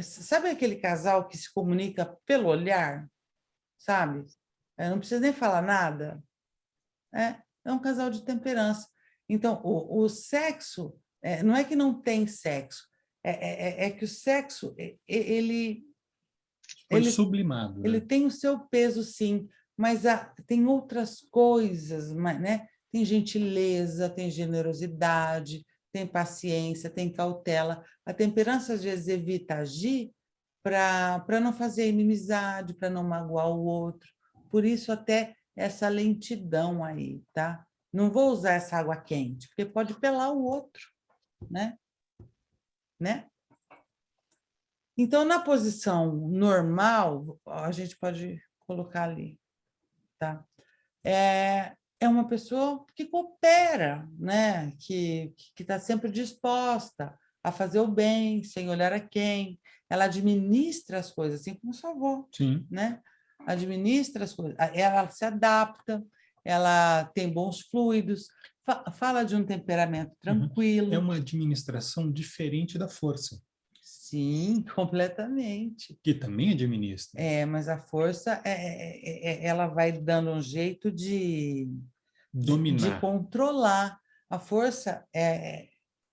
Sabe aquele casal que se comunica pelo olhar? Sabe? Não precisa nem falar nada. É um casal de temperança. Então, o sexo, não é que não tem sexo, é que o sexo, ele sublimado. Ele tem o seu peso, sim, mas tem outras coisas, né? Tem gentileza, tem generosidade, tem paciência, tem cautela. A temperança, às vezes, evita agir para não fazer inimizade, para não magoar o outro. Por isso, até essa lentidão aí, tá? Não vou usar essa água quente, porque pode pelar o outro, né? Então, na posição normal, a gente pode colocar ali, tá? é uma pessoa que coopera, né? Que está sempre disposta a fazer o bem, sem olhar a quem. Ela administra as coisas, assim como sua avó, Sim. né? Administra as coisas, ela se adapta, ela tem bons fluidos, fala de um temperamento tranquilo. É uma administração diferente da força. Sim, completamente. Que também administra. Mas a força, ela vai dando um jeito de dominar, de controlar. A força,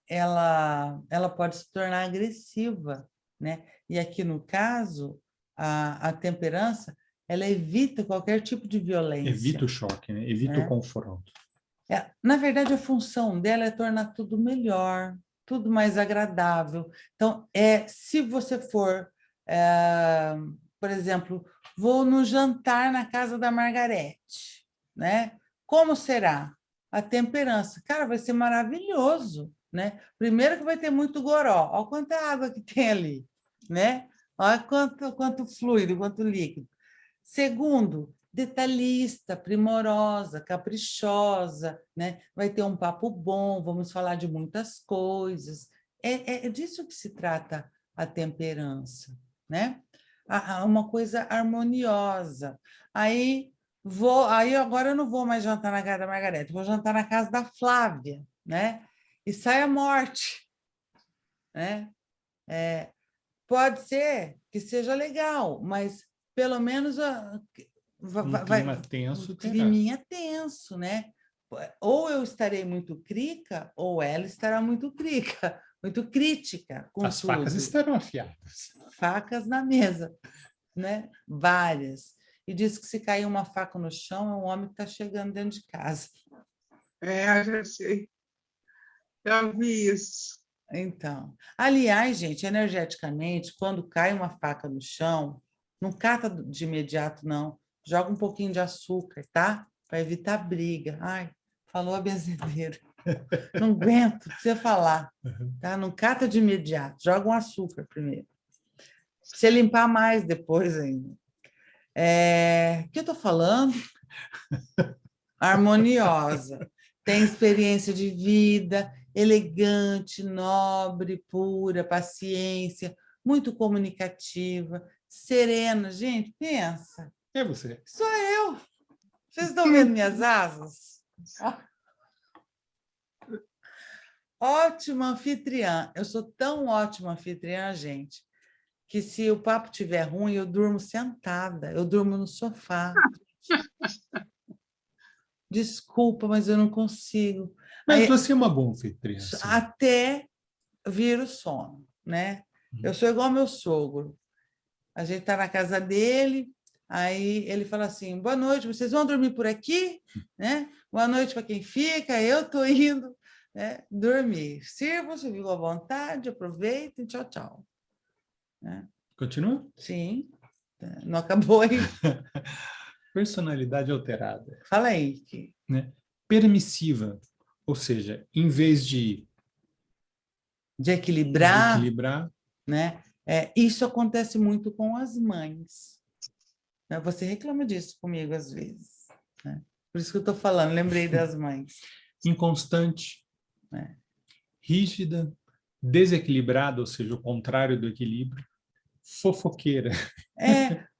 ela pode se tornar agressiva, né? E aqui no caso, a temperança, ela evita qualquer tipo de violência. Evita o choque, né? Evita o confronto. Na verdade, a função dela é tornar tudo melhor, tudo mais agradável. Então, se você for, por exemplo, vou no jantar na casa da Margarete, né? Como será? A temperança. Cara, vai ser maravilhoso, né? Primeiro que vai ter muito goró. Olha quanta água que tem ali, né? Olha quanto fluido, quanto líquido. Segundo, detalhista, primorosa, caprichosa, né? Vai ter um papo bom, vamos falar de muitas coisas. É disso que se trata a temperança, né? Uma coisa harmoniosa. Aí agora eu não vou mais jantar na casa da Margarete, vou jantar na casa da Flávia, né? E sai a morte, né? Pode ser que seja legal, mas pelo menos clima tenso, climinha tenso, né? Ou eu estarei muito crica, ou ela estará muito crica, muito crítica com As facas estarão afiadas. Facas na mesa, né? Várias. E diz que se cair uma faca no chão, é um homem que está chegando dentro de casa. Já sei. Já vi isso. Então, aliás, gente, energeticamente, quando cai uma faca no chão, não cata de imediato, não. Joga um pouquinho de açúcar, tá? Para evitar briga. Ai, falou a benzedeira. Não aguento, precisa falar. Tá? Não cata de imediato, joga um açúcar primeiro. Precisa limpar mais depois ainda. O que eu estou falando? Harmoniosa. Tem experiência de vida, elegante, nobre, pura, paciência, muito comunicativa, serena. Gente, pensa. É você. Sou eu. Vocês estão vendo minhas asas? Ótima anfitriã. Eu sou tão ótima anfitriã, gente, que se o papo estiver ruim, eu durmo sentada, eu durmo no sofá. Desculpa, mas eu não consigo. Mas você é uma boa anfitriã. Até vir o sono, né? Eu sou igual ao meu sogro. A gente está na casa dele, aí ele fala assim, boa noite, vocês vão dormir por aqui? Né? Boa noite para quem fica, eu estou indo, né, dormir. Sirvam-se, viu à vontade, aproveitem, tchau, tchau. Né? Continua? Sim, não acabou aí. Personalidade alterada. Fala aí. Né? Permissiva, ou seja, em vez de equilibrar, né? Isso acontece muito com as mães. Você reclama disso comigo às vezes. Né? Por isso que eu estou falando, lembrei das mães. Inconstante, rígida, desequilibrada, ou seja, o contrário do equilíbrio, fofoqueira.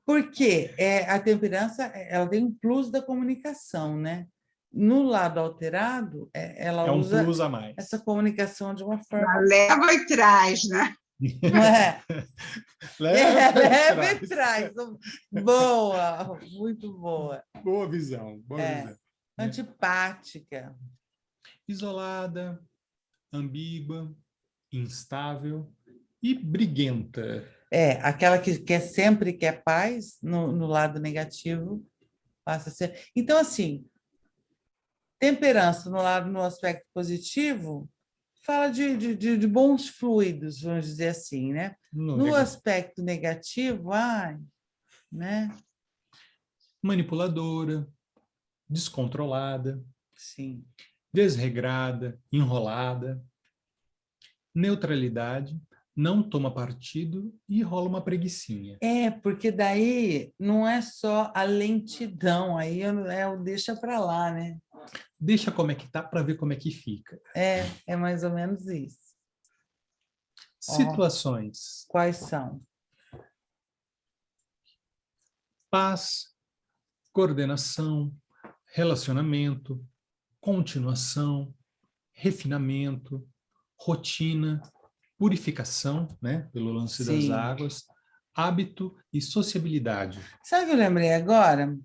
Porque a temperança ela tem um plus da comunicação, né? No lado alterado, ela usa um plus a mais. Essa comunicação de uma forma... Ela leva e traz, né? Não é? Leva e traz. Boa, muito boa. Boa visão, boa visão. Antipática. Isolada, ambígua, instável e briguenta. Aquela que sempre quer paz, no lado negativo, passa a ser... Então, assim, temperança no aspecto positivo, fala de bons fluidos, vamos dizer assim, né? No aspecto negativo, né? Manipuladora, descontrolada, sim, desregrada, enrolada, neutralidade, não toma partido e rola uma preguicinha. Porque daí não é só a lentidão, aí eu deixa para lá, né? Deixa como é que tá para ver como é que fica. É mais ou menos isso. Situações. Quais são? Paz, coordenação, relacionamento, continuação, refinamento, rotina, purificação, né, pelo lance das Sim. águas, hábito e sociabilidade. Sabe o que eu lembrei agora?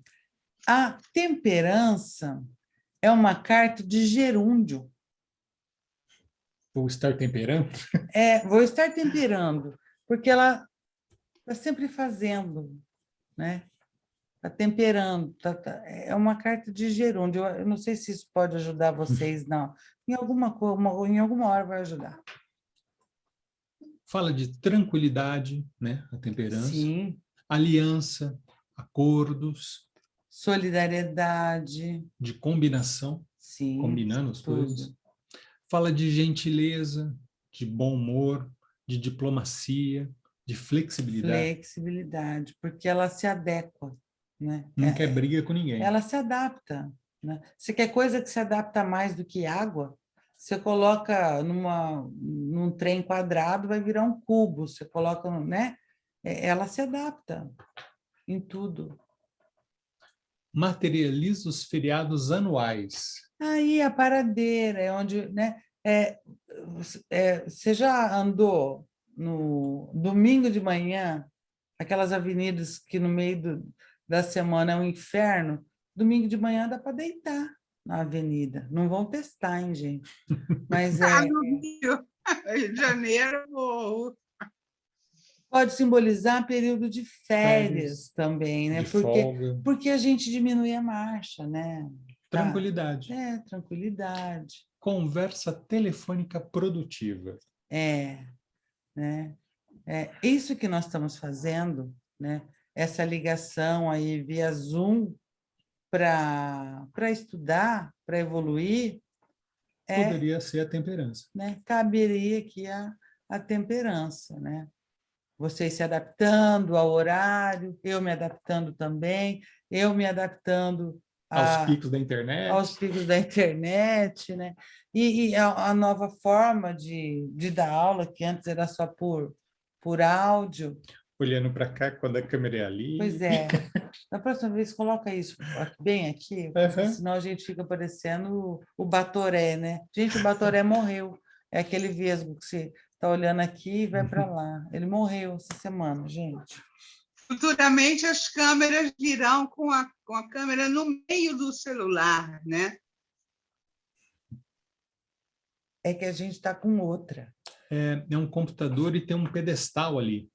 A temperança é uma carta de gerúndio. Vou estar temperando? Vou estar temperando, porque ela está sempre fazendo, né? Está temperando. É uma carta de gerúndio. Eu não sei se isso pode ajudar vocês, não. Em alguma hora vai ajudar. Fala de tranquilidade, né, a temperança. Sim. Aliança, acordos. Solidariedade. De combinação. Sim, combinando as tudo. coisas. Fala de gentileza, de bom humor, de diplomacia, de flexibilidade. Flexibilidade, porque ela se adequa, né? Não quer briga com ninguém. Ela se adapta, né? Você quer coisa que se adapta mais do que água? Você coloca num trem quadrado, vai virar um cubo. Você coloca, né? Ela se adapta em tudo. Materializa os feriados anuais. Aí a paradeira é onde, né? Você já andou no domingo de manhã, aquelas avenidas que no meio da semana é um inferno? Domingo de manhã dá para deitar na avenida. Não vão testar, hein, gente? Mas no Rio de Janeiro, pode simbolizar período de férias também, né? De folga. Porque a gente diminui a marcha, né? Tranquilidade. Tranquilidade. Conversa telefônica produtiva. Né? Isso que nós estamos fazendo, né? Essa ligação aí via Zoom para estudar, para evoluir, poderia ser a temperança. Né? Caberia aqui a temperança, né? Vocês se adaptando ao horário, eu me adaptando também, eu me adaptando aos picos da internet. Aos picos da internet, né? E a nova forma de dar aula, que antes era só por áudio. Olhando para cá quando a câmera é ali. Pois é. Da próxima vez, coloca isso bem aqui, senão a gente fica parecendo o Batoré, né? Gente, o Batoré morreu. É aquele vesgo que você está olhando aqui e vai para lá. Ele morreu essa semana, gente. Futuramente as câmeras virão com a câmera no meio do celular, né? É que a gente está com outra. É um computador e tem um pedestal ali.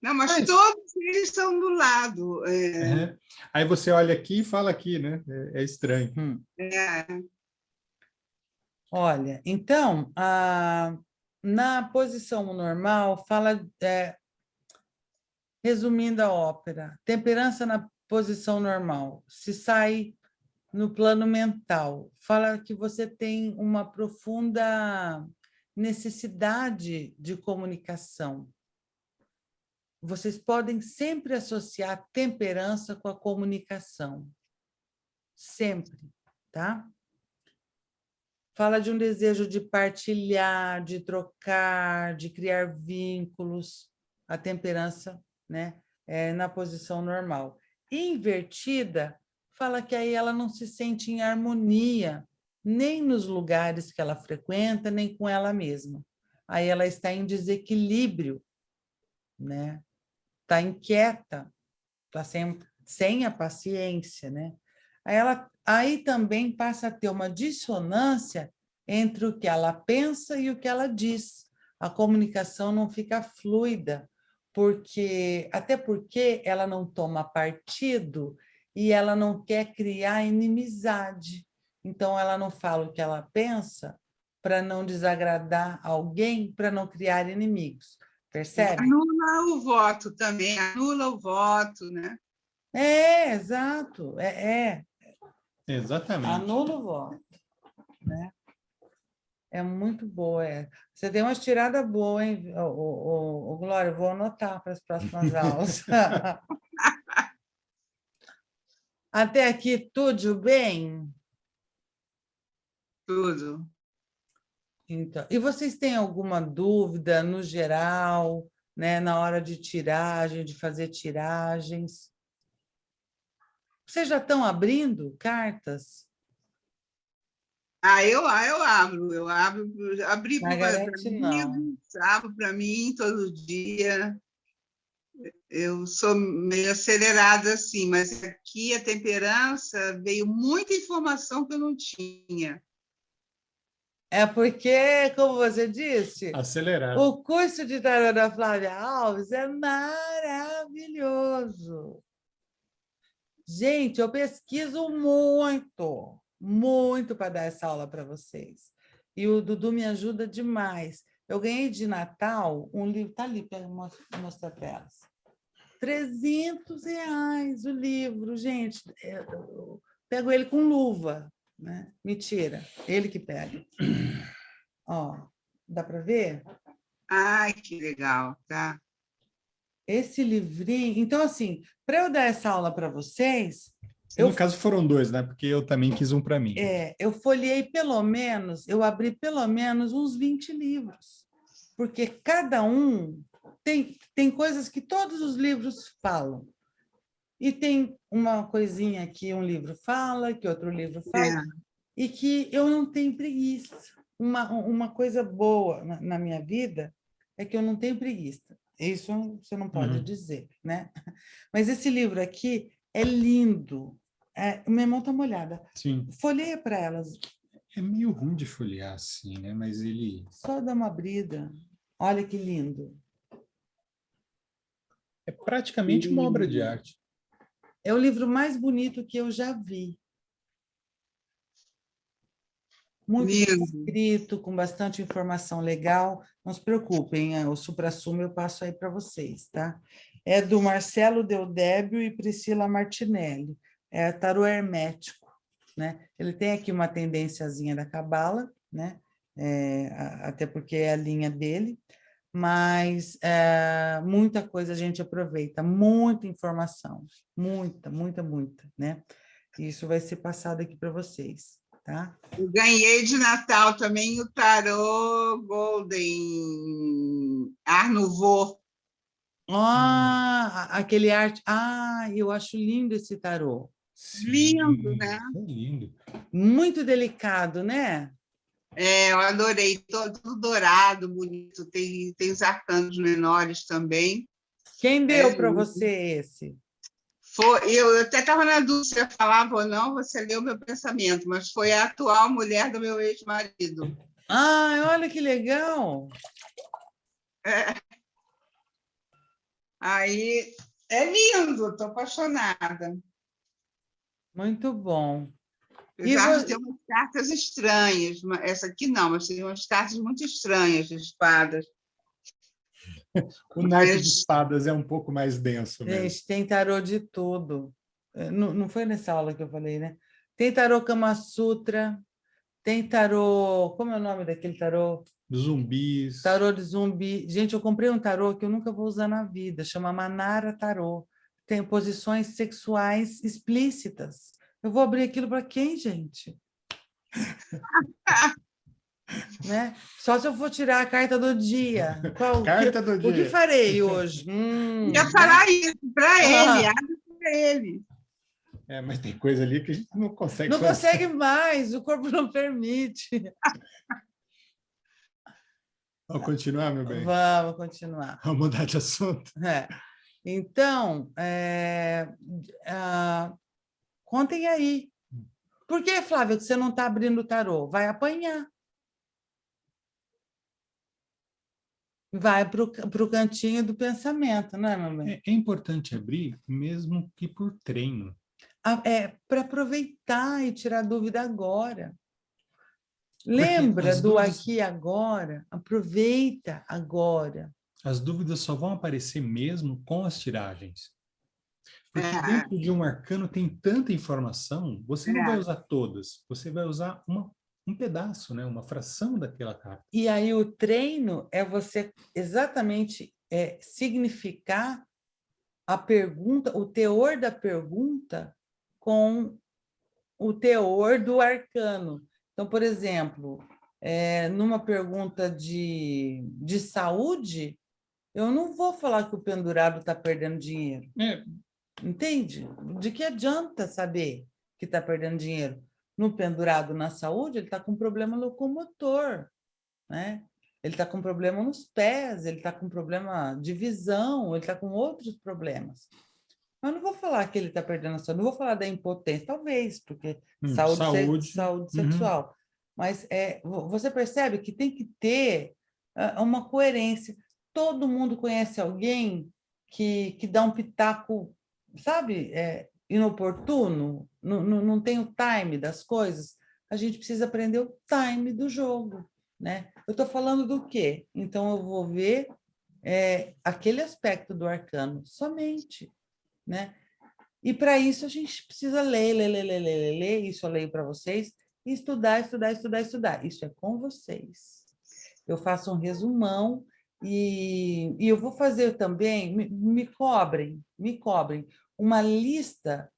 Não, mas todos eles estão do lado. Aí você olha aqui e fala aqui, né? É estranho. Olha, então, na posição normal, fala... resumindo a ópera, temperança na posição normal. Se sai no plano mental, fala que você tem uma profunda necessidade de comunicação. Vocês podem sempre associar temperança com a comunicação. Sempre, tá? Fala de um desejo de partilhar, de trocar, de criar vínculos. A temperança, né, na posição normal. Invertida, fala que aí ela não se sente em harmonia, nem nos lugares que ela frequenta, nem com ela mesma. Aí ela está em desequilíbrio, né? Está inquieta, está sem a paciência, né? Aí também passa a ter uma dissonância entre o que ela pensa e o que ela diz. A comunicação não fica fluida, até porque ela não toma partido e ela não quer criar inimizade. Então, ela não fala o que ela pensa para não desagradar alguém, para não criar inimigos. Percebe? Anula o voto também, anula o voto, né? Exato. Exatamente. Anula o voto, né? É muito boa. Você tem umas tiradas boas, hein, Glória? Eu vou anotar para as próximas aulas. Até aqui, tudo bem? Tudo. Então, e vocês têm alguma dúvida, no geral, né, na hora de tiragem, de fazer tiragens? Vocês já estão abrindo cartas? Eu abro, abri para Margarete, não. amigos, abro para mim todo dia. Eu sou meio acelerada assim, mas aqui a temperança veio muita informação que eu não tinha. É porque, como você disse, Acelerado. o curso de tarô da Flávia Alves é maravilhoso. Gente, eu pesquiso muito, muito para dar essa aula para vocês. E o Dudu me ajuda demais. Eu ganhei de Natal um livro, está ali, mostra para elas. R$300 o livro, gente. Eu pego ele com luva, né? Mentira, ele que pega. Ó, dá para ver? Ai, que legal, tá? Esse livrinho. Então, assim, para eu dar essa aula para vocês, No caso foram 2, né? Porque eu também quis um para mim. Eu folheei eu abri pelo menos uns 20 livros, porque cada um tem coisas que todos os livros falam. E tem uma coisinha que um livro fala, que outro livro fala, e que eu não tenho preguiça. Uma coisa boa na minha vida é que eu não tenho preguiça. Isso você não pode dizer, né? Mas esse livro aqui é lindo. Minha mão está molhada. Sim. Folheia para elas. É meio ruim de folhear assim, né? Mas ele... Só dá uma abrida. Olha que lindo. É praticamente uma obra de arte. É o livro mais bonito que eu já vi. Muito bem escrito, com bastante informação legal. Não se preocupem, o suprassumo eu passo aí para vocês, tá? É do Marcelo Deodébio e Priscila Martinelli. É tarô hermético, né? Ele tem aqui uma tendênciazinha da cabala, né? Até porque é a linha dele, mas muita coisa a gente aproveita, muita informação, muita, né? Isso vai ser passado aqui para vocês, tá? Eu ganhei de Natal também o tarô Golden Art Nouveau. Aquele arte. Eu acho lindo esse tarô. Sim, lindo, né? É lindo. Muito delicado, né? Eu adorei, todo dourado, bonito. Tem os arcanos menores também. Quem deu para você esse? Eu até estava na dúvida se eu falava ou não, você leu meu pensamento, mas foi a atual mulher do meu ex-marido. Olha que legal! Aí é lindo, estou apaixonada. Muito bom. Apesar de ter umas cartas estranhas, essa aqui não, mas tem umas cartas muito estranhas de espadas. O naipe de espadas é um pouco mais denso mesmo. Gente, tem tarô de tudo. Não foi nessa aula que eu falei, né? Tem tarô Kama Sutra, tem tarô... Como é o nome daquele tarô? Zumbis. Tarô de zumbi. Gente, eu comprei um tarô que eu nunca vou usar na vida, chama Manara Tarô. Tem posições sexuais explícitas. Eu vou abrir aquilo para quem, gente? Né? Só se eu for tirar a carta do dia. O que farei hoje? Ia falar isso para ele, abre para ele. Mas tem coisa ali que a gente não consegue fazer. Não consegue mais, o corpo não permite. Vamos continuar, meu bem? Vamos continuar. Vamos mudar de assunto. Então, contem aí. Por que, Flávia, que você não está abrindo o tarô? Vai apanhar. Vai para o cantinho do pensamento, não é, mamãe? É importante abrir, mesmo que por treino. Para aproveitar e tirar dúvida agora. Lembra do aqui e agora? Aproveita agora. As dúvidas só vão aparecer mesmo com as tiragens. Porque dentro de um arcano tem tanta informação, você não vai usar todas, você vai usar uma um pedaço, né? Uma fração daquela carta. E aí o treino é você exatamente significar a pergunta, o teor da pergunta com o teor do arcano. Então, por exemplo, numa pergunta de saúde, eu não vou falar que o pendurado está perdendo dinheiro. Entende? De que adianta saber que está perdendo dinheiro? No pendurado na saúde, ele está com problema locomotor, né? Ele está com problema nos pés, ele está com problema de visão, ele está com outros problemas. Mas não vou falar que ele está perdendo a saúde, não vou falar da impotência, talvez, porque saúde sexual. Mas você percebe que tem que ter uma coerência. Todo mundo conhece alguém que dá um pitaco, sabe, inoportuno, não tem o time das coisas. A gente precisa aprender o time do jogo, né? Eu estou falando do quê? Então, eu vou ver aquele aspecto do arcano somente, né? E para isso a gente precisa ler, isso eu leio para vocês, e estudar. Isso é com vocês. Eu faço um resumão e eu vou fazer também, me cobrem uma lista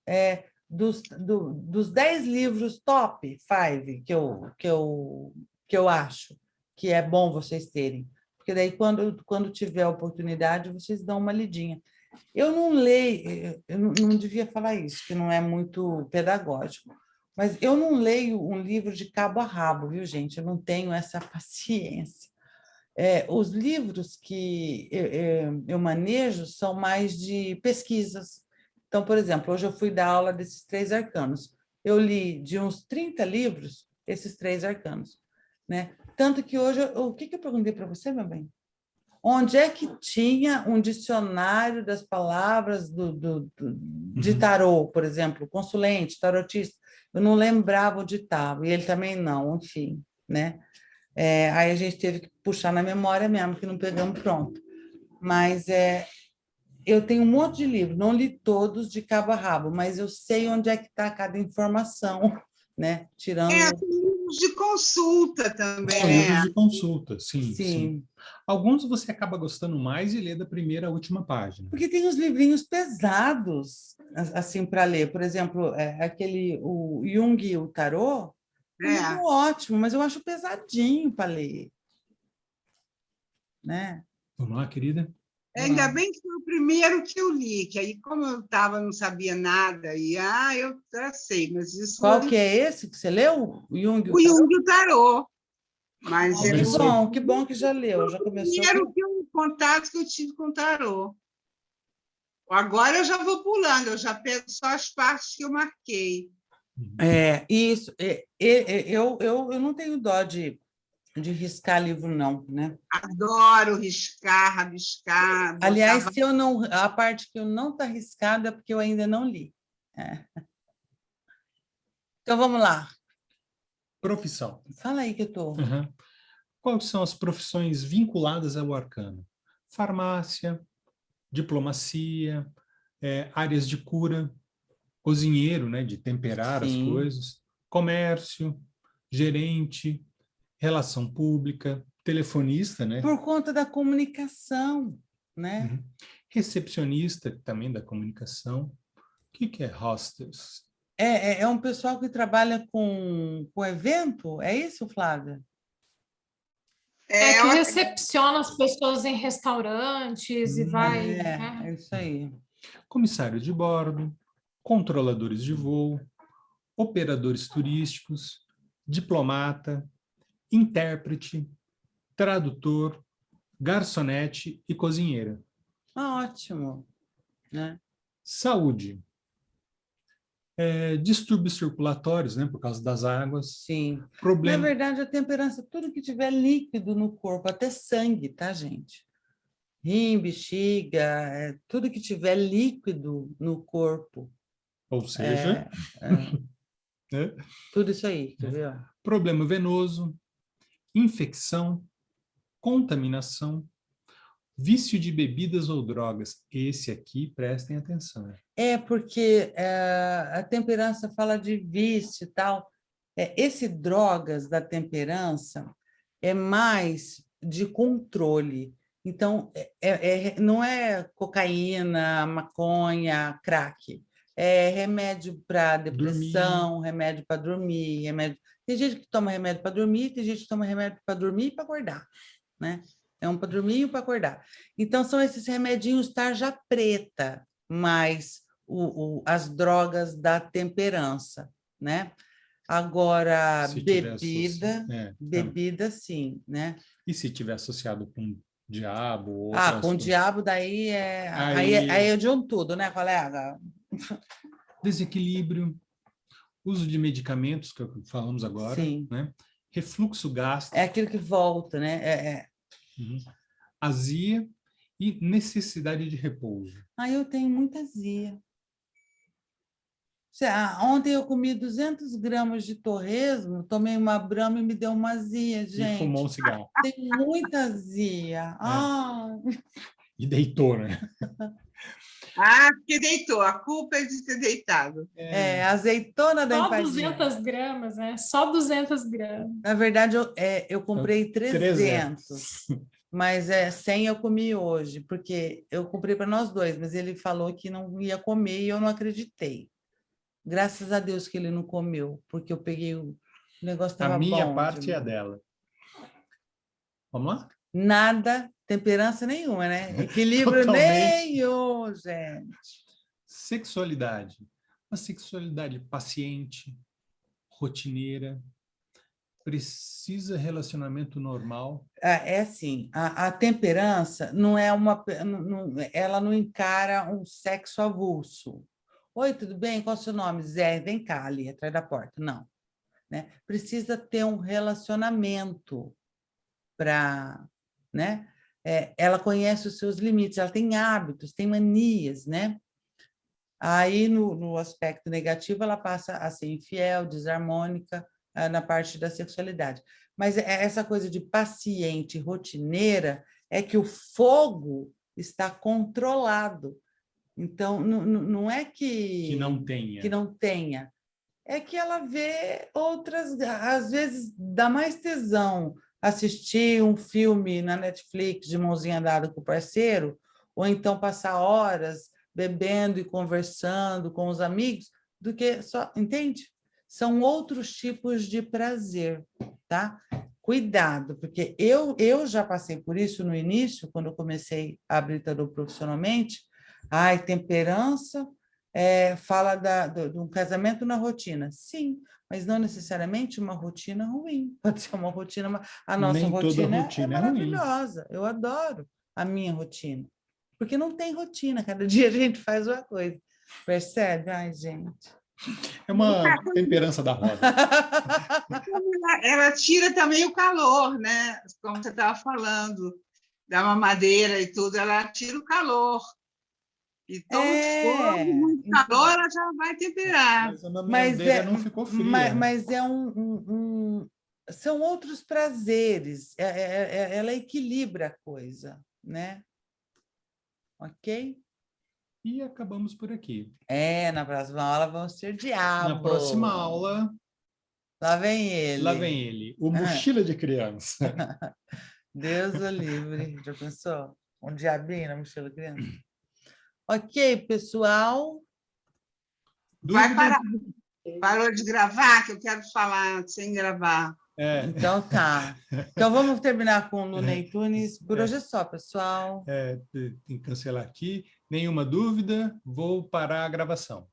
dos 10 livros top 5 que eu acho que é bom vocês terem. Porque daí, quando tiver a oportunidade, vocês dão uma lidinha. Eu não leio, eu não devia falar isso, que não é muito pedagógico, mas eu não leio um livro de cabo a rabo, viu, gente? Eu não tenho essa paciência. Os livros que eu manejo são mais de pesquisas. Então, por exemplo, hoje eu fui dar aula desses 3 arcanos. Eu li de uns 30 livros esses 3 arcanos, né? Tanto que hoje, o que eu perguntei para você, meu bem? Onde é que tinha um dicionário das palavras de tarô, por exemplo, consulente, tarotista? Eu não lembrava onde estava, e ele também não, enfim, né? Aí a gente teve que puxar na memória mesmo, que não pegamos pronto. Mas eu tenho um monte de livro, não li todos de cabo a rabo, mas eu sei onde é que está cada informação, né? Tirando... livros de consulta também. Livros de consulta, sim. Alguns você acaba gostando mais e lê da primeira à última página. Porque tem uns livrinhos pesados, assim, para ler. Por exemplo, o Jung e o Tarô, é um livro ótimo, mas eu acho pesadinho para ler. Né? Vamos lá, querida? Ainda bem que foi o primeiro que eu li, que aí, como eu não sabia nada, e eu já sei, mas isso... Qual que é esse que você leu? O Jung e o Tarô. Mas que bom que já leu, já começou. O contato que eu tive com o Tarô. Agora eu já vou pulando, eu já pego só as partes que eu marquei. Isso. Eu não tenho dó de riscar livro, não, né? Adoro riscar, rabiscar. Aliás, a parte que eu não está riscada é porque eu ainda não li. Então, vamos lá. Profissão. Fala aí que eu estou... Quais são as profissões vinculadas ao arcano? Farmácia, diplomacia, áreas de cura, cozinheiro, né, de temperar as coisas, comércio, gerente, relação pública, telefonista, né? Por conta da comunicação, né? Recepcionista, também da comunicação. O que é hostess? É um pessoal que trabalha com evento? É isso, Flávia? Que recepciona as pessoas em restaurantes e vai... É isso aí. Comissário de bordo, controladores de voo, operadores turísticos, diplomata, intérprete, tradutor, garçonete e cozinheira. Ótimo. Né? Saúde. Distúrbios circulatórios, né, por causa das águas. Sim. Na verdade, a temperança, tudo que tiver líquido no corpo, até sangue, tá, gente? Rim, bexiga, tudo que tiver líquido no corpo. Ou seja... tudo isso aí, entendeu? Problema venoso, infecção, contaminação, vício de bebidas ou drogas. Esse aqui, prestem atenção. Porque a temperança fala de vício e tal. Esse drogas da temperança é mais de controle. Então, não é cocaína, maconha, crack. É remédio para depressão, remédio para dormir, remédio... Tem gente que toma remédio para dormir, tem gente que toma remédio para dormir e para acordar, né? É um para dormir e um para acordar. Então, são esses remedinhos tarja preta, mais as drogas da temperança, né? Agora, bebida, sim, né? E se tiver associado com diabo? Ou com o diabo, daí aí é de um tudo, né, colega? Desequilíbrio, uso de medicamentos, que falamos agora, sim. Né? Refluxo gástrico. É aquilo que volta, né? Azia e necessidade de repouso. Eu tenho muita azia. Ontem eu comi 200 gramas de torresmo, tomei uma Brahma e me deu uma azia, gente. E fumou um cigarro. Tem muita azia. E deitou, né? Porque deitou. A culpa é de ter deitado. Azeitona da empadinha. Só 200 gramas, né? Só 200 gramas. Na verdade, eu comprei 300. Mas 100 eu comi hoje, porque eu comprei para nós dois, mas ele falou que não ia comer e eu não acreditei. Graças a Deus que ele não comeu, porque eu peguei o negócio estava bom. A minha parte é a dela. Vamos lá? Nada, temperança nenhuma, né? Equilíbrio nenhum, gente. Sexualidade. Uma sexualidade paciente, rotineira, precisa relacionamento normal. É assim, a temperança não é ela não encara um sexo avulso. Oi, tudo bem? Qual é o seu nome? Zé, vem cá ali, atrás da porta. Não. Né? Precisa ter um relacionamento para... Né? Ela conhece os seus limites, ela tem hábitos, tem manias, né? Aí, no aspecto negativo, ela passa a ser infiel, desarmônica, na parte da sexualidade. Mas essa coisa de paciente, rotineira, é que o fogo está controlado. Então, não é que não tenha. É que ela vê outras... Às vezes, dá mais tesão assistir um filme na Netflix de mãozinha dada com o parceiro, ou então passar horas bebendo e conversando com os amigos, do que só... Entende? São outros tipos de prazer, tá? Cuidado, porque eu já passei por isso no início, quando eu comecei a abrir tarô profissionalmente. Temperança fala de um casamento na rotina. Sim, mas não necessariamente uma rotina ruim. Pode ser uma rotina... A nossa rotina é maravilhosa. Ruim. Eu adoro a minha rotina. Porque não tem rotina, cada dia a gente faz uma coisa. Percebe? Gente... É uma temperança da roda. Ela tira também o calor, né? Como você estava falando, da mamadeira e tudo, ela tira o calor. Então, muito calor, ela já vai temperar. Mas a mamadeira não ficou fria. Mas são outros prazeres. Ela equilibra a coisa, né? Ok? E acabamos por aqui. Na próxima aula vamos ter diabo. Na próxima aula... Lá vem ele. Lá vem ele, o mochila de criança. Deus o livre. Já pensou? Um diabinho na mochila de criança? Ok, pessoal. Vai parar. Parou de gravar, que eu quero falar sem gravar. Então tá. Então vamos terminar com o Looney Tunes. Por hoje é só, pessoal. Tem que cancelar aqui. Nenhuma dúvida, vou parar a gravação.